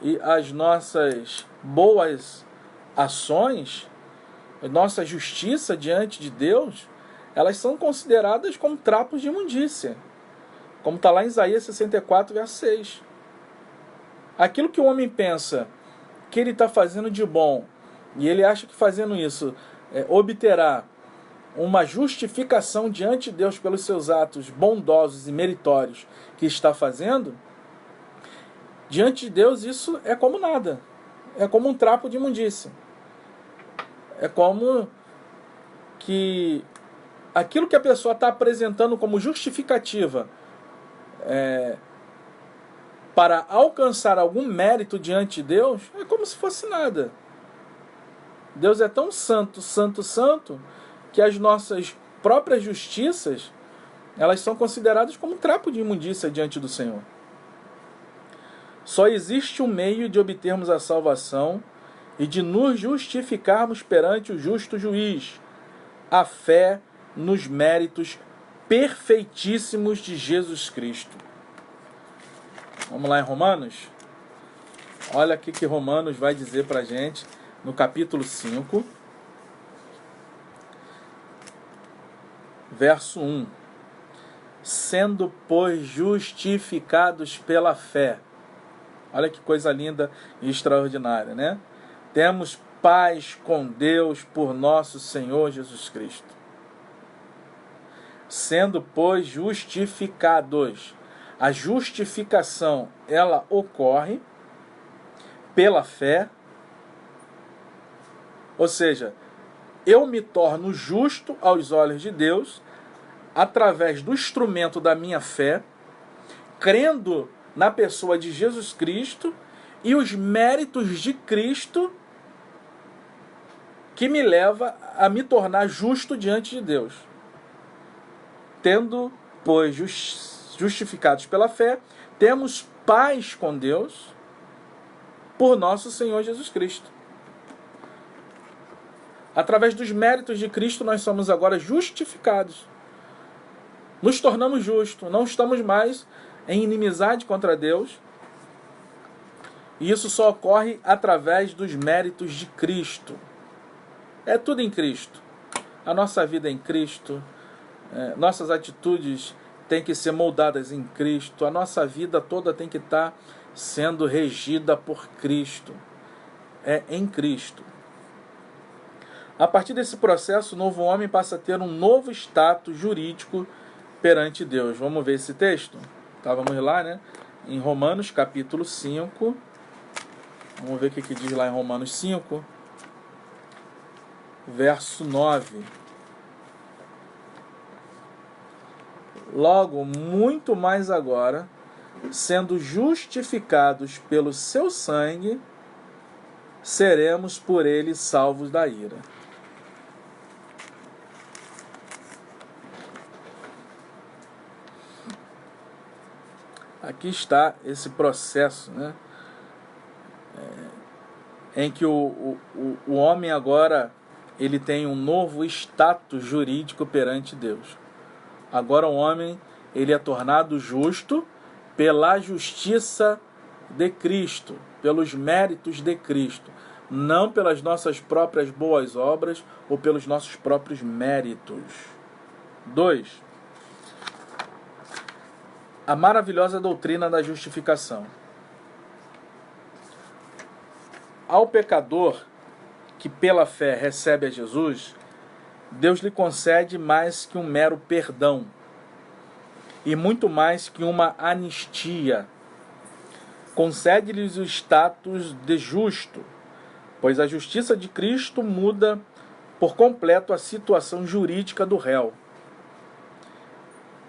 e as nossas boas ações, a nossa justiça diante de Deus, elas são consideradas como trapos de imundícia, como está lá em Isaías 64, verso 6. Aquilo que o homem pensa que ele está fazendo de bom, e ele acha que fazendo isso obterá uma justificação diante de Deus pelos seus atos bondosos e meritórios que está fazendo, diante de Deus isso é como nada, é como um trapo de imundícia. É como que aquilo que a pessoa está apresentando como justificativa para alcançar algum mérito diante de Deus, é como se fosse nada. Deus é tão santo, santo, santo, que as nossas próprias justiças, elas são consideradas como um trapo de imundícia diante do Senhor. Só existe um meio de obtermos a salvação e de nos justificarmos perante o justo juiz, a fé nos méritos perfeitíssimos de Jesus Cristo. Vamos lá em Romanos? Olha o que Romanos vai dizer para a gente no capítulo 5, verso 1. Sendo, pois, justificados pela fé. Olha que coisa linda e extraordinária, né? Temos paz com Deus por nosso Senhor Jesus Cristo. Sendo, pois, justificados. A justificação, ela ocorre pela fé. Ou seja, eu me torno justo aos olhos de Deus através do instrumento da minha fé, crendo na pessoa de Jesus Cristo e os méritos de Cristo que me leva a me tornar justo diante de Deus. Tendo, pois, justificados pela fé, temos paz com Deus por nosso Senhor Jesus Cristo. Através dos méritos de Cristo, nós somos agora justificados. Nos tornamos justos, não estamos mais em inimizade contra Deus. E isso só ocorre através dos méritos de Cristo. É tudo em Cristo. A nossa vida é em Cristo. Nossas atitudes têm que ser moldadas em Cristo. A nossa vida toda tem que estar sendo regida por Cristo. É em Cristo. A partir desse processo, o novo homem passa a ter um novo status jurídico perante Deus. Vamos ver esse texto? Vamos lá, né? Em Romanos capítulo 5. Vamos ver o que diz lá em Romanos 5. Verso 9. Logo, muito mais agora, sendo justificados pelo seu sangue, seremos por ele salvos da ira. Aqui está esse processo, né? Em que o homem agora ele tem um novo status jurídico perante Deus. Agora o homem ele é tornado justo pela justiça de Cristo, pelos méritos de Cristo, não pelas nossas próprias boas obras ou pelos nossos próprios méritos. 2. A maravilhosa doutrina da justificação. Ao pecador que pela fé recebe a Jesus, Deus lhe concede mais que um mero perdão e muito mais que uma anistia. Concede-lhes o status de justo, pois a justiça de Cristo muda por completo a situação jurídica do réu.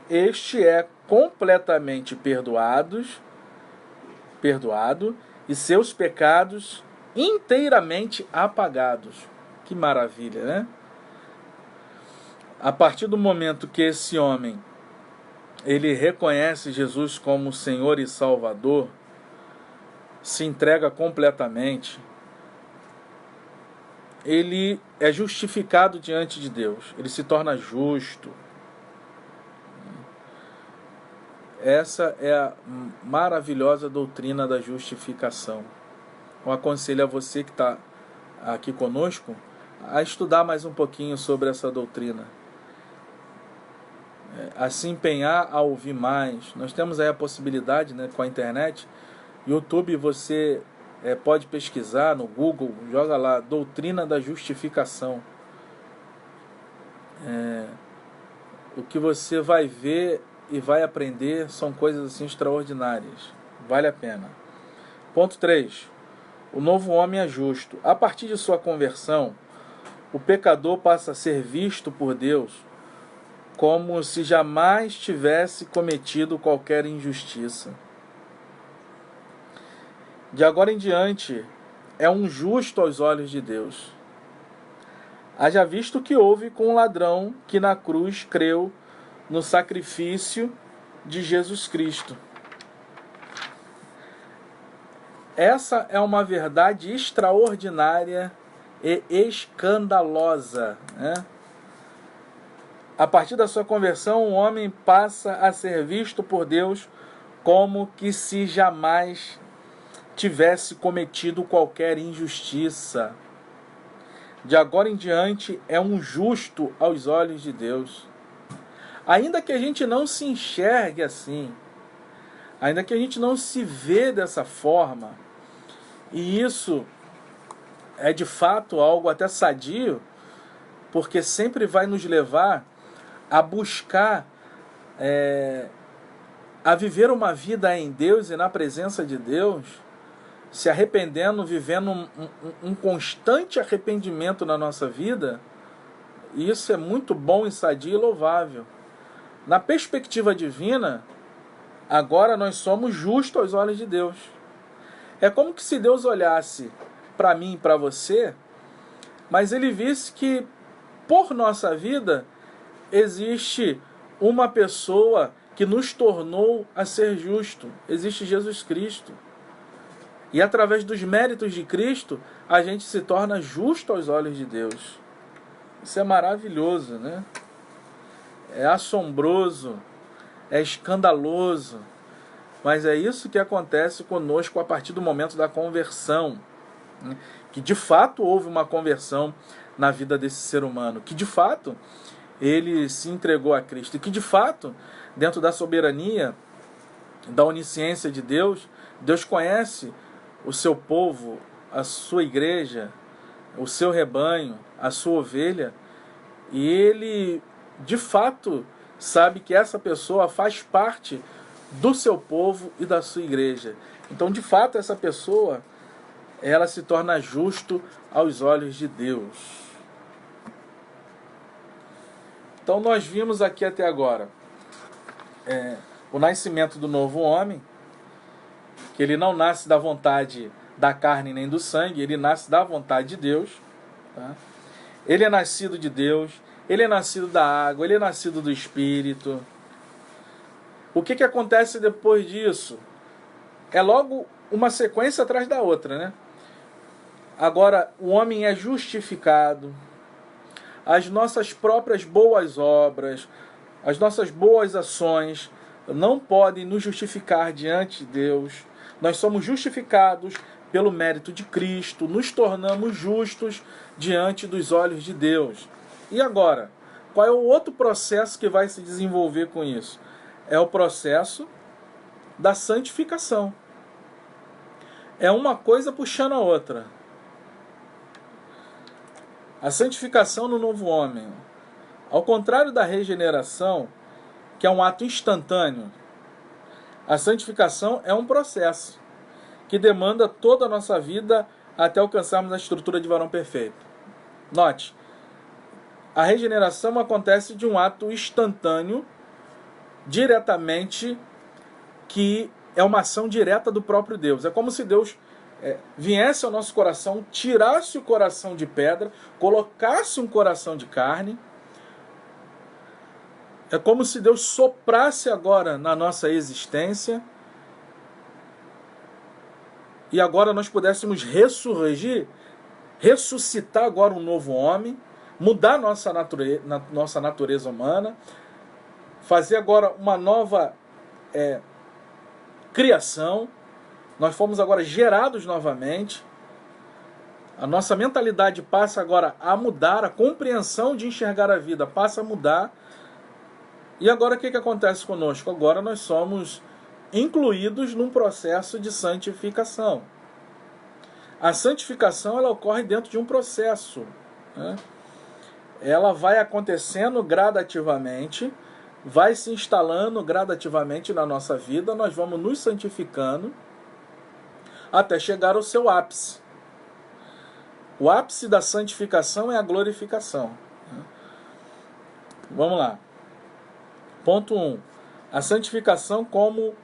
Este é completamente perdoado e seus pecados inteiramente apagados. Que maravilha, né? A partir do momento que esse homem ele reconhece Jesus como Senhor e Salvador, se entrega completamente, ele é justificado diante de Deus, ele se torna justo. Essa é a maravilhosa doutrina da justificação. Eu aconselho a você que está aqui conosco a estudar mais um pouquinho sobre essa doutrina, a se empenhar a ouvir mais. Nós temos aí a possibilidade, né, com a internet, YouTube, você pode pesquisar no Google, joga lá, doutrina da justificação. O que você vai ver e vai aprender são coisas assim extraordinárias. Vale a pena. Ponto 3. O novo homem é justo. A partir de sua conversão, o pecador passa a ser visto por Deus como se jamais tivesse cometido qualquer injustiça. De agora em diante, é um justo aos olhos de Deus. Haja visto o que houve com o ladrão que na cruz creu no sacrifício de Jesus Cristo. Essa é uma verdade extraordinária e escandalosa, né? a partir da sua conversão, o homem passa a ser visto por Deus como que se jamais tivesse cometido qualquer injustiça. De agora em diante, é um justo aos olhos de Deus. Ainda que a gente não se enxergue assim, ainda que a gente não se vê dessa forma, e isso é de fato algo até sadio, porque sempre vai nos levar a buscar, a viver uma vida em Deus e na presença de Deus, se arrependendo, vivendo um constante arrependimento na nossa vida. E isso é muito bom e sadio e louvável. Na perspectiva divina, agora nós somos justos aos olhos de Deus. É como que se Deus olhasse para mim e para você, mas ele visse que por nossa vida existe uma pessoa que nos tornou a ser justo. Existe Jesus Cristo. E através dos méritos de Cristo, a gente se torna justo aos olhos de Deus. Isso é maravilhoso, né? É assombroso, é escandaloso, mas é isso que acontece conosco a partir do momento da conversão, né? Que de fato houve uma conversão na vida desse ser humano, que de fato ele se entregou a Cristo, e que de fato, dentro da soberania, da onisciência de Deus, Deus conhece o seu povo, a sua igreja, o seu rebanho, a sua ovelha, e ele de fato sabe que essa pessoa faz parte do seu povo e da sua igreja. Então, de fato, essa pessoa, ela se torna justo aos olhos de Deus. Então, nós vimos aqui até agora o nascimento do novo homem, que ele não nasce da vontade da carne nem do sangue, ele nasce da vontade de Deus. Tá? Ele é nascido de Deus, ele é nascido da água, ele é nascido do Espírito. O que acontece depois disso? É logo uma sequência atrás da outra, né? Agora, o homem é justificado. As nossas próprias boas obras, as nossas boas ações não podem nos justificar diante de Deus. Nós somos justificados pelo mérito de Cristo, nos tornamos justos diante dos olhos de Deus. E agora, qual é o outro processo que vai se desenvolver com isso? É o processo da santificação. É uma coisa puxando a outra. A santificação no novo homem. Ao contrário da regeneração, que é um ato instantâneo, a santificação é um processo que demanda toda a nossa vida até alcançarmos a estrutura de varão perfeito. Note, a regeneração acontece de um ato instantâneo, diretamente, que é uma ação direta do próprio Deus. É como se Deus viesse ao nosso coração, tirasse o coração de pedra, colocasse um coração de carne. É como se Deus soprasse agora na nossa existência e agora nós pudéssemos ressurgir, ressuscitar agora um novo homem, mudar nossa natureza humana, fazer agora uma nova criação. Nós fomos agora gerados novamente. A nossa mentalidade passa agora a mudar, a compreensão de enxergar a vida passa a mudar. E agora o que acontece conosco? Agora nós somos incluídos num processo de santificação. A santificação ela ocorre dentro de um processo, né? Ela vai acontecendo gradativamente, vai se instalando gradativamente na nossa vida, nós vamos nos santificando até chegar ao seu ápice. O ápice da santificação é a glorificação. Vamos lá. Ponto 1. A santificação como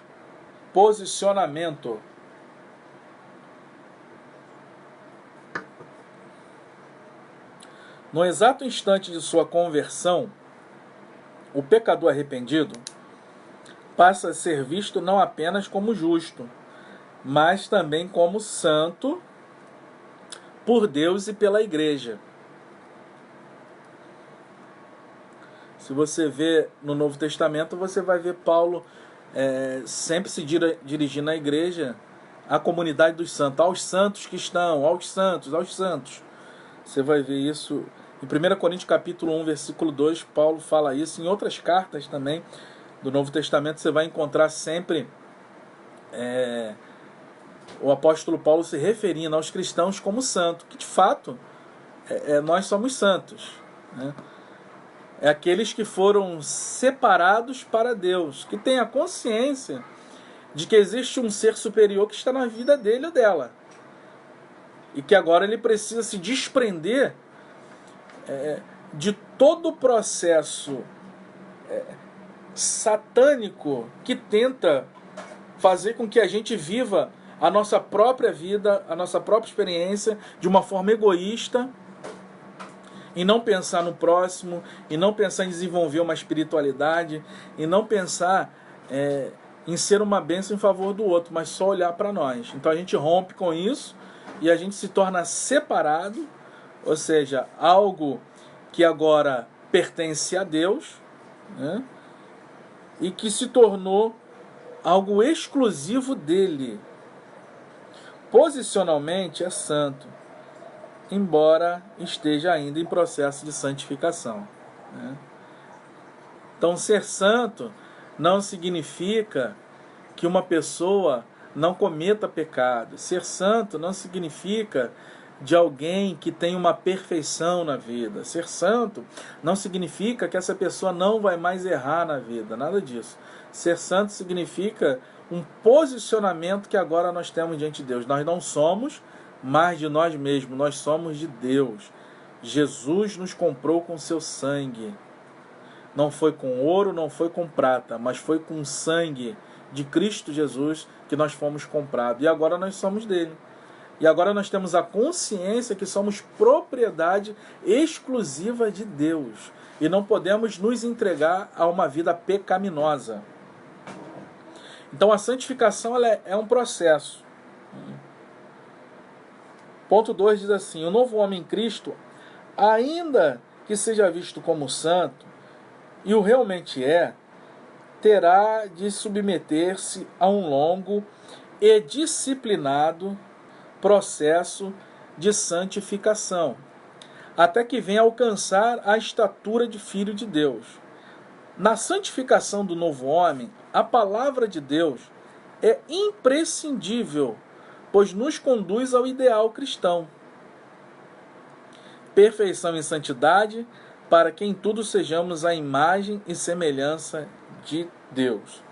posicionamento. No exato instante de sua conversão, o pecador arrependido passa a ser visto não apenas como justo, mas também como santo por Deus e pela igreja. Se você vê no Novo Testamento, você vai ver Paulo sempre se dirigindo à igreja, à comunidade dos santos, aos santos que estão, aos santos, aos santos. Você vai ver isso em 1 Coríntios capítulo 1, versículo 2, Paulo fala isso. Em outras cartas também do Novo Testamento você vai encontrar sempre o apóstolo Paulo se referindo aos cristãos como santo, que de fato nós somos santos, né? É aqueles que foram separados para Deus, que têm a consciência de que existe um ser superior que está na vida dele ou dela, e que agora ele precisa se desprender de todo o processo satânico que tenta fazer com que a gente viva a nossa própria vida, a nossa própria experiência de uma forma egoísta, e não pensar no próximo, e não pensar em desenvolver uma espiritualidade, e não pensar em ser uma bênção em favor do outro, mas só olhar para nós. Então a gente rompe com isso e a gente se torna separado, ou seja, algo que agora pertence a Deus, né? E que se tornou algo exclusivo dele. Posicionalmente é santo, embora esteja ainda em processo de santificação, né? Então, ser santo não significa que uma pessoa não cometa pecado. Ser santo não significa de alguém que tem uma perfeição na vida. Ser santo não significa que essa pessoa não vai mais errar na vida. Nada disso. Ser santo significa um posicionamento que agora nós temos diante de Deus. Nós não somos mais de nós mesmos, nós somos de Deus. Jesus nos comprou com seu sangue. Não foi com ouro, não foi com prata, mas foi com o sangue de Cristo Jesus que nós fomos comprados. E agora nós somos dele. E agora nós temos a consciência que somos propriedade exclusiva de Deus. E não podemos nos entregar a uma vida pecaminosa. Então a santificação ela é um processo. Ponto 2 diz assim: o novo homem em Cristo, ainda que seja visto como santo, e o realmente terá de submeter-se a um longo e disciplinado processo de santificação, até que venha alcançar a estatura de filho de Deus. Na santificação do novo homem, a palavra de Deus é imprescindível, pois nos conduz ao ideal cristão. Perfeição e santidade, para que em tudo sejamos a imagem e semelhança de Deus.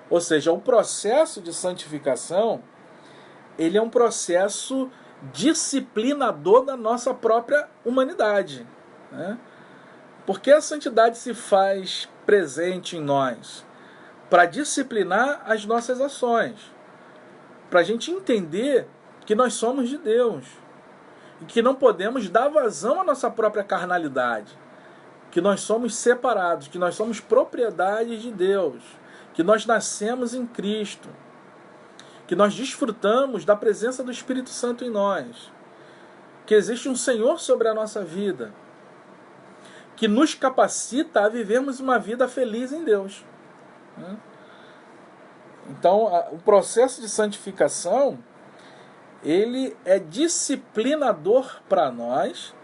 Ou seja, o processo de santificação, ele é um processo disciplinador da nossa própria humanidade, né? Porque a santidade se faz presente em nós para disciplinar as nossas ações, para a gente entender que nós somos de Deus e que não podemos dar vazão à nossa própria carnalidade, que nós somos separados, que nós somos propriedade de Deus, que nós nascemos em Cristo, que nós desfrutamos da presença do Espírito Santo em nós, que existe um Senhor sobre a nossa vida, que nos capacita a vivermos uma vida feliz em Deus. Então, o processo de santificação, ele é disciplinador para nós,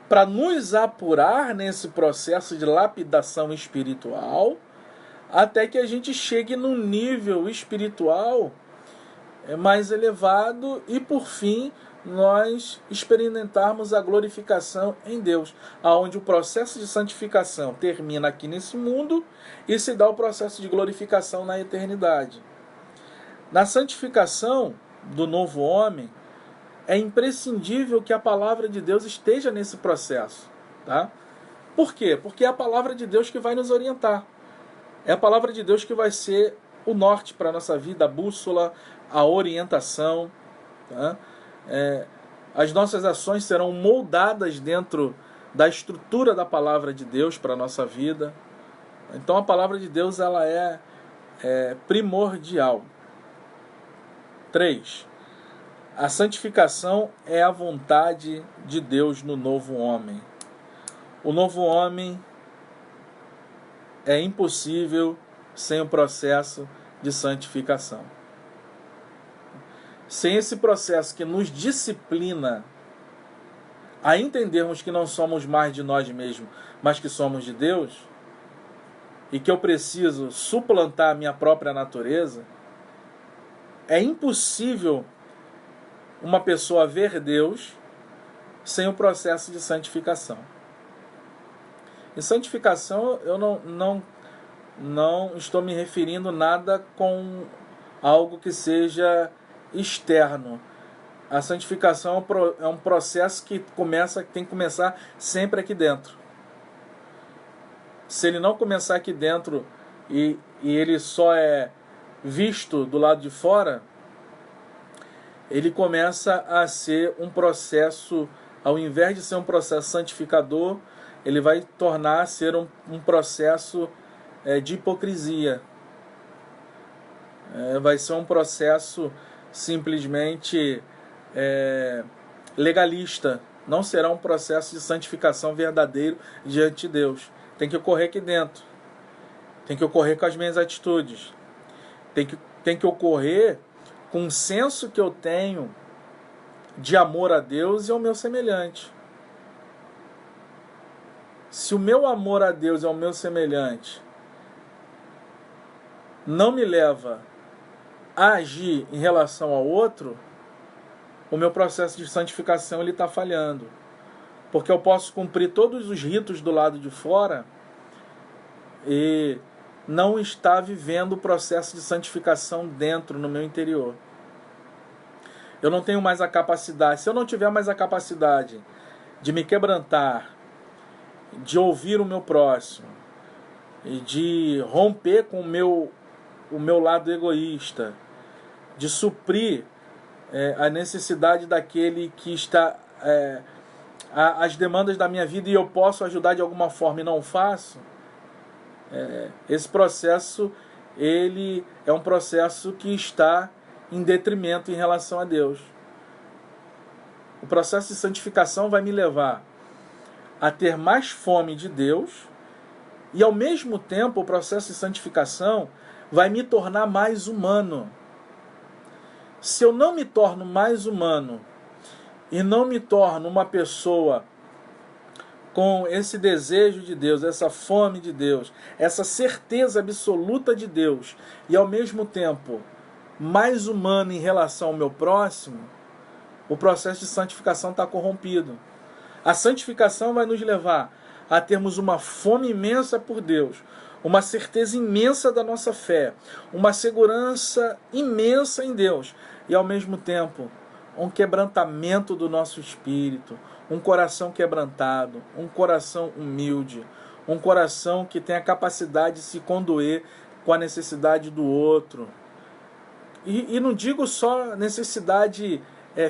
para nos apurar nesse processo de lapidação espiritual, até que a gente chegue num nível espiritual mais elevado e, por fim, nós experimentarmos a glorificação em Deus, aonde o processo de santificação termina aqui nesse mundo e se dá o processo de glorificação na eternidade. Na santificação do novo homem, é imprescindível que a palavra de Deus esteja nesse processo, tá? Por quê? Porque é a palavra de Deus que vai nos orientar. É a palavra de Deus que vai ser o norte para a nossa vida, a bússola, a orientação, tá? As nossas ações serão moldadas dentro da estrutura da palavra de Deus para a nossa vida. Então a palavra de Deus ela é primordial. 3. A santificação é a vontade de Deus no novo homem. O novo homem é impossível sem o processo de santificação. Sem esse processo que nos disciplina a entendermos que não somos mais de nós mesmos, mas que somos de Deus, e que eu preciso suplantar a minha própria natureza, é impossível uma pessoa ver Deus sem o processo de santificação. Em santificação eu não estou me referindo nada com algo que seja externo. A santificação é um processo que tem que começar sempre aqui dentro. Se ele não começar aqui dentro e ele só é visto do lado de fora, ele começa a ser um processo, ao invés de ser um processo santificador, ele vai tornar a ser um processo de hipocrisia. Vai ser um processo simplesmente legalista. Não será um processo de santificação verdadeiro diante de Deus. Tem que ocorrer aqui dentro. Tem que ocorrer com as minhas atitudes. Tem que ocorrer com o senso que eu tenho de amor a Deus e ao meu semelhante. Se o meu amor a Deus e ao meu semelhante não me leva a agir em relação ao outro, o meu processo de santificação está falhando. Porque eu posso cumprir todos os ritos do lado de fora e não estar vivendo o processo de santificação dentro, no meu interior. Eu não tenho mais a capacidade, se eu não tiver mais a capacidade de me quebrantar, de ouvir o meu próximo, e de romper com o meu lado egoísta, de suprir a necessidade daquele que está as demandas da minha vida e eu posso ajudar de alguma forma e não faço, esse processo ele é um processo que está em detrimento em relação a Deus. O processo de santificação vai me levar a ter mais fome de Deus e ao mesmo tempo o processo de santificação vai me tornar mais humano. Se eu não me torno mais humano e não me torno uma pessoa com esse desejo de Deus, essa fome de Deus, essa certeza absoluta de Deus e ao mesmo tempo mais humano em relação ao meu próximo, o processo de santificação está corrompido. A santificação vai nos levar a termos uma fome imensa por Deus, uma certeza imensa da nossa fé, uma segurança imensa em Deus e ao mesmo tempo um quebrantamento do nosso espírito, um coração quebrantado, um coração humilde, um coração que tem a capacidade de se condoer com a necessidade do outro. E não digo só necessidade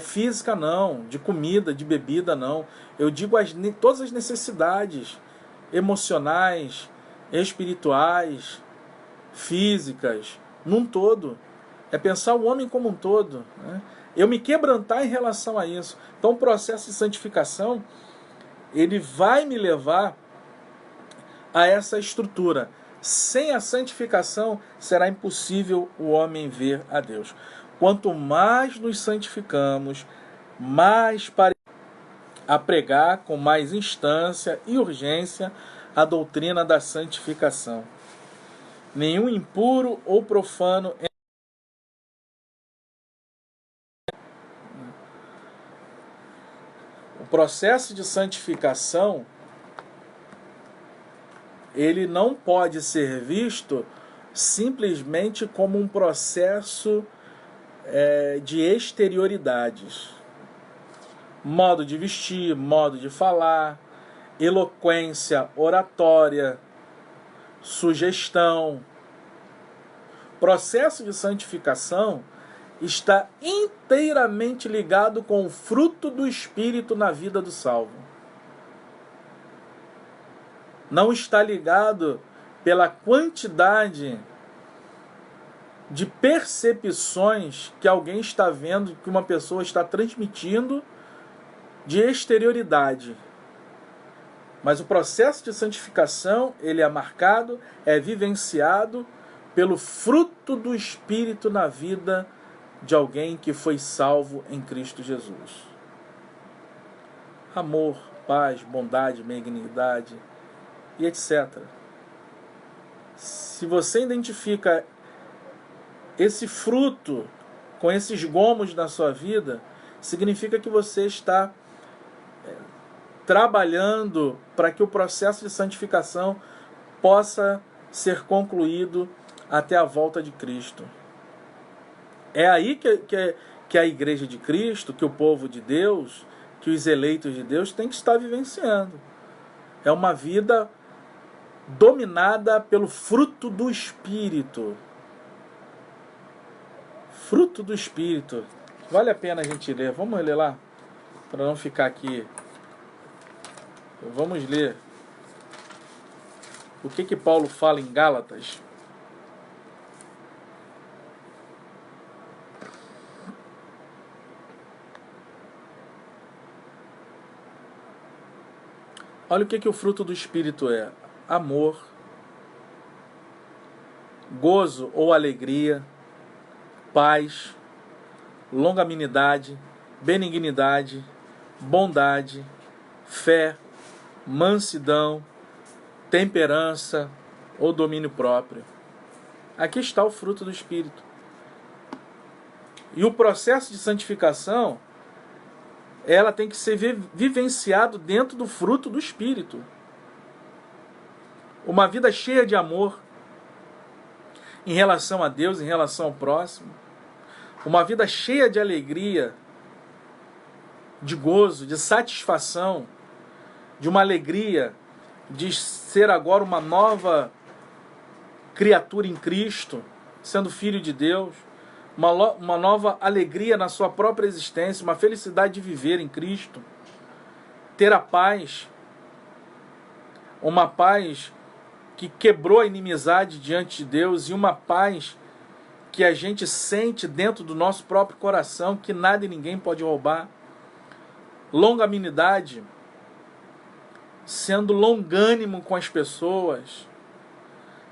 física não, de comida, de bebida não. Eu digo todas as necessidades emocionais, espirituais, físicas, num todo. É pensar o homem como um todo, né? Eu me quebrantar em relação a isso. Então o processo de santificação, ele vai me levar a essa estrutura. Sem a santificação, será impossível o homem ver a Deus. Quanto mais nos santificamos, mais a pregar com mais instância e urgência a doutrina da santificação. Nenhum impuro ou profano o processo de santificação ele não pode ser visto simplesmente como um processo de exterioridades. Modo de vestir, modo de falar, eloquência, oratória, sugestão. Processo de santificação está inteiramente ligado com o fruto do Espírito na vida do salvo. Não está ligado pela quantidade de percepções que alguém está vendo, que uma pessoa está transmitindo de exterioridade. Mas o processo de santificação, ele é marcado, é vivenciado pelo fruto do Espírito na vida de alguém que foi salvo em Cristo Jesus. Amor, paz, bondade, benignidade e etc. Se você identifica esse fruto com esses gomos na sua vida, significa que você está trabalhando para que o processo de santificação possa ser concluído até a volta de Cristo. É aí que a igreja de Cristo, que o povo de Deus, que os eleitos de Deus têm que estar vivenciando. É uma vida dominada pelo fruto do Espírito. Fruto do Espírito. Vale a pena a gente ler. Vamos ler lá? Para não ficar aqui. Vamos ler. O que Paulo fala em Gálatas? Olha o que o fruto do Espírito é: amor, gozo ou alegria, paz, longanimidade, benignidade, bondade, fé, mansidão, temperança ou domínio próprio. Aqui está o fruto do Espírito. E o processo de santificação, ela tem que ser vivenciado dentro do fruto do Espírito. Uma vida cheia de amor em relação a Deus, em relação ao próximo. Uma vida cheia de alegria, de gozo, de satisfação, de uma alegria de ser agora uma nova criatura em Cristo, sendo filho de Deus. Uma nova alegria na sua própria existência, uma felicidade de viver em Cristo, ter a paz, uma paz que quebrou a inimizade diante de Deus e uma paz que a gente sente dentro do nosso próprio coração, que nada e ninguém pode roubar. Longanimidade, sendo longânimo com as pessoas,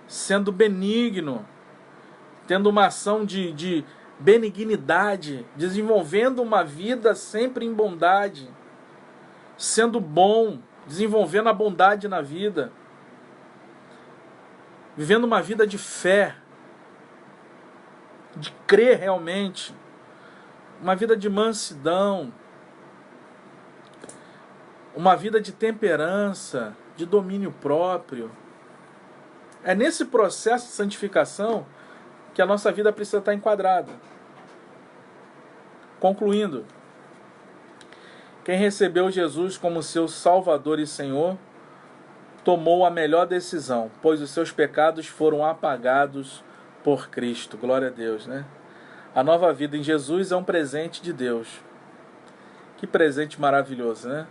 sendo benigno, tendo uma ação de benignidade, desenvolvendo uma vida sempre em bondade, sendo bom, desenvolvendo a bondade na vida, vivendo uma vida de fé, de crer realmente, uma vida de mansidão, uma vida de temperança, de domínio próprio. É nesse processo de santificação que a nossa vida precisa estar enquadrada. Concluindo, quem recebeu Jesus como seu Salvador e Senhor, tomou a melhor decisão, pois os seus pecados foram apagados por Cristo. Glória a Deus, né? A nova vida em Jesus é um presente de Deus. Que presente maravilhoso, né?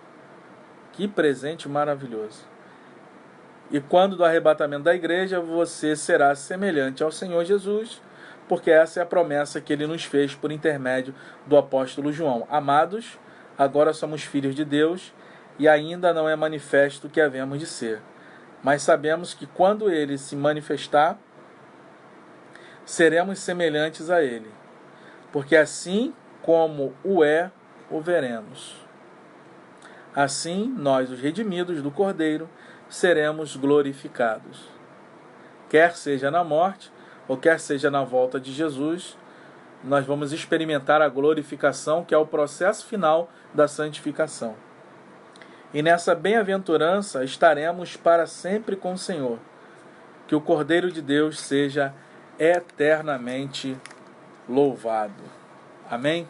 Que presente maravilhoso. E quando do arrebatamento da igreja, você será semelhante ao Senhor Jesus, porque essa é a promessa que ele nos fez por intermédio do apóstolo João. Amados, agora somos filhos de Deus e ainda não é manifesto o que havemos de ser. Mas sabemos que quando ele se manifestar, seremos semelhantes a ele, porque assim como o veremos. Assim, nós, os redimidos do Cordeiro, seremos glorificados. Quer seja na morte, ou quer seja na volta de Jesus, nós vamos experimentar a glorificação, que é o processo final da santificação. E nessa bem-aventurança estaremos para sempre com o Senhor. Que o Cordeiro de Deus seja eternamente louvado. Amém?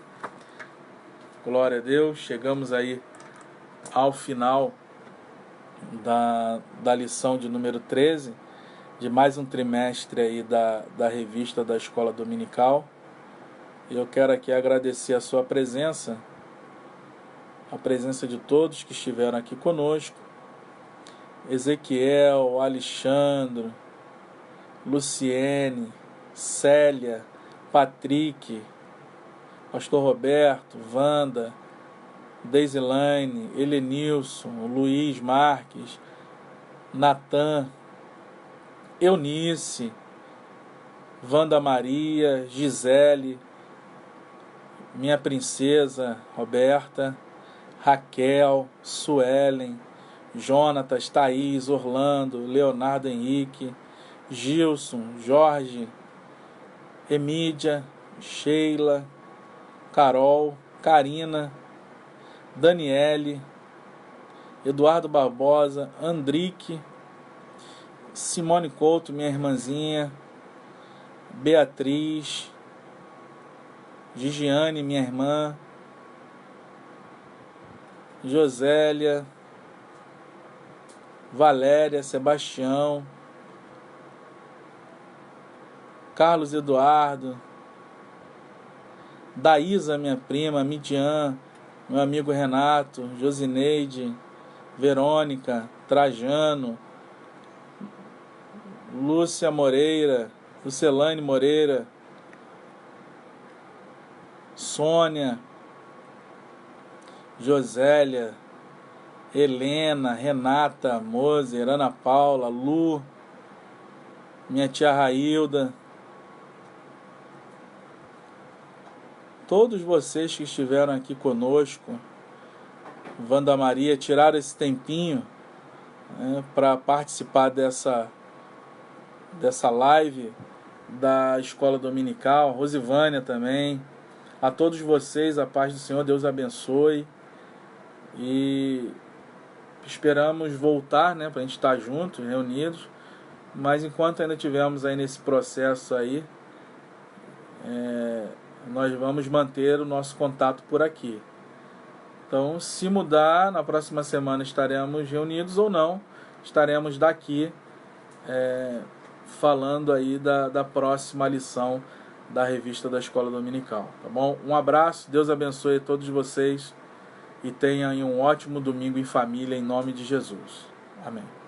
Glória a Deus. Chegamos aí ao final da lição de número 13, de mais um trimestre aí da revista da Escola Dominical. E eu quero aqui agradecer a sua presença, a presença de todos que estiveram aqui conosco. Ezequiel, Alexandre, Luciene, Célia, Patrick, Pastor Roberto, Wanda, Deisilane, Helenilson, Luiz Marques, Natan, Eunice, Wanda Maria, Gisele, minha princesa Roberta, Raquel, Suelen, Jonatas, Thaís, Orlando, Leonardo Henrique, Gilson, Jorge, Emídia, Sheila, Carol, Karina, Daniele, Eduardo Barbosa, Andrique, Simone Couto, minha irmãzinha, Beatriz, Gigiane, minha irmã, Josélia, Valéria, Sebastião, Carlos Eduardo, Daísa, minha prima, Midian, meu amigo Renato, Josineide, Verônica, Trajano, Lúcia Moreira, Lucelaine Moreira, Sônia, Josélia, Helena, Renata, Moser, Ana Paula, Lu, minha tia Railda, todos vocês que estiveram aqui conosco, Wanda Maria, tiraram esse tempinho, né, para participar dessa live da Escola Dominical, Rosivânia também. A todos vocês, a paz do Senhor, Deus abençoe. E esperamos voltar, né, para a gente estar juntos, reunidos. Mas enquanto ainda estivermos aí nesse processo aí, nós vamos manter o nosso contato por aqui. Então, se mudar, na próxima semana estaremos reunidos ou não, estaremos daqui falando aí da próxima lição da revista da Escola Dominical, tá bom? Um abraço, Deus abençoe a todos vocês e tenham um ótimo domingo em família, em nome de Jesus. Amém.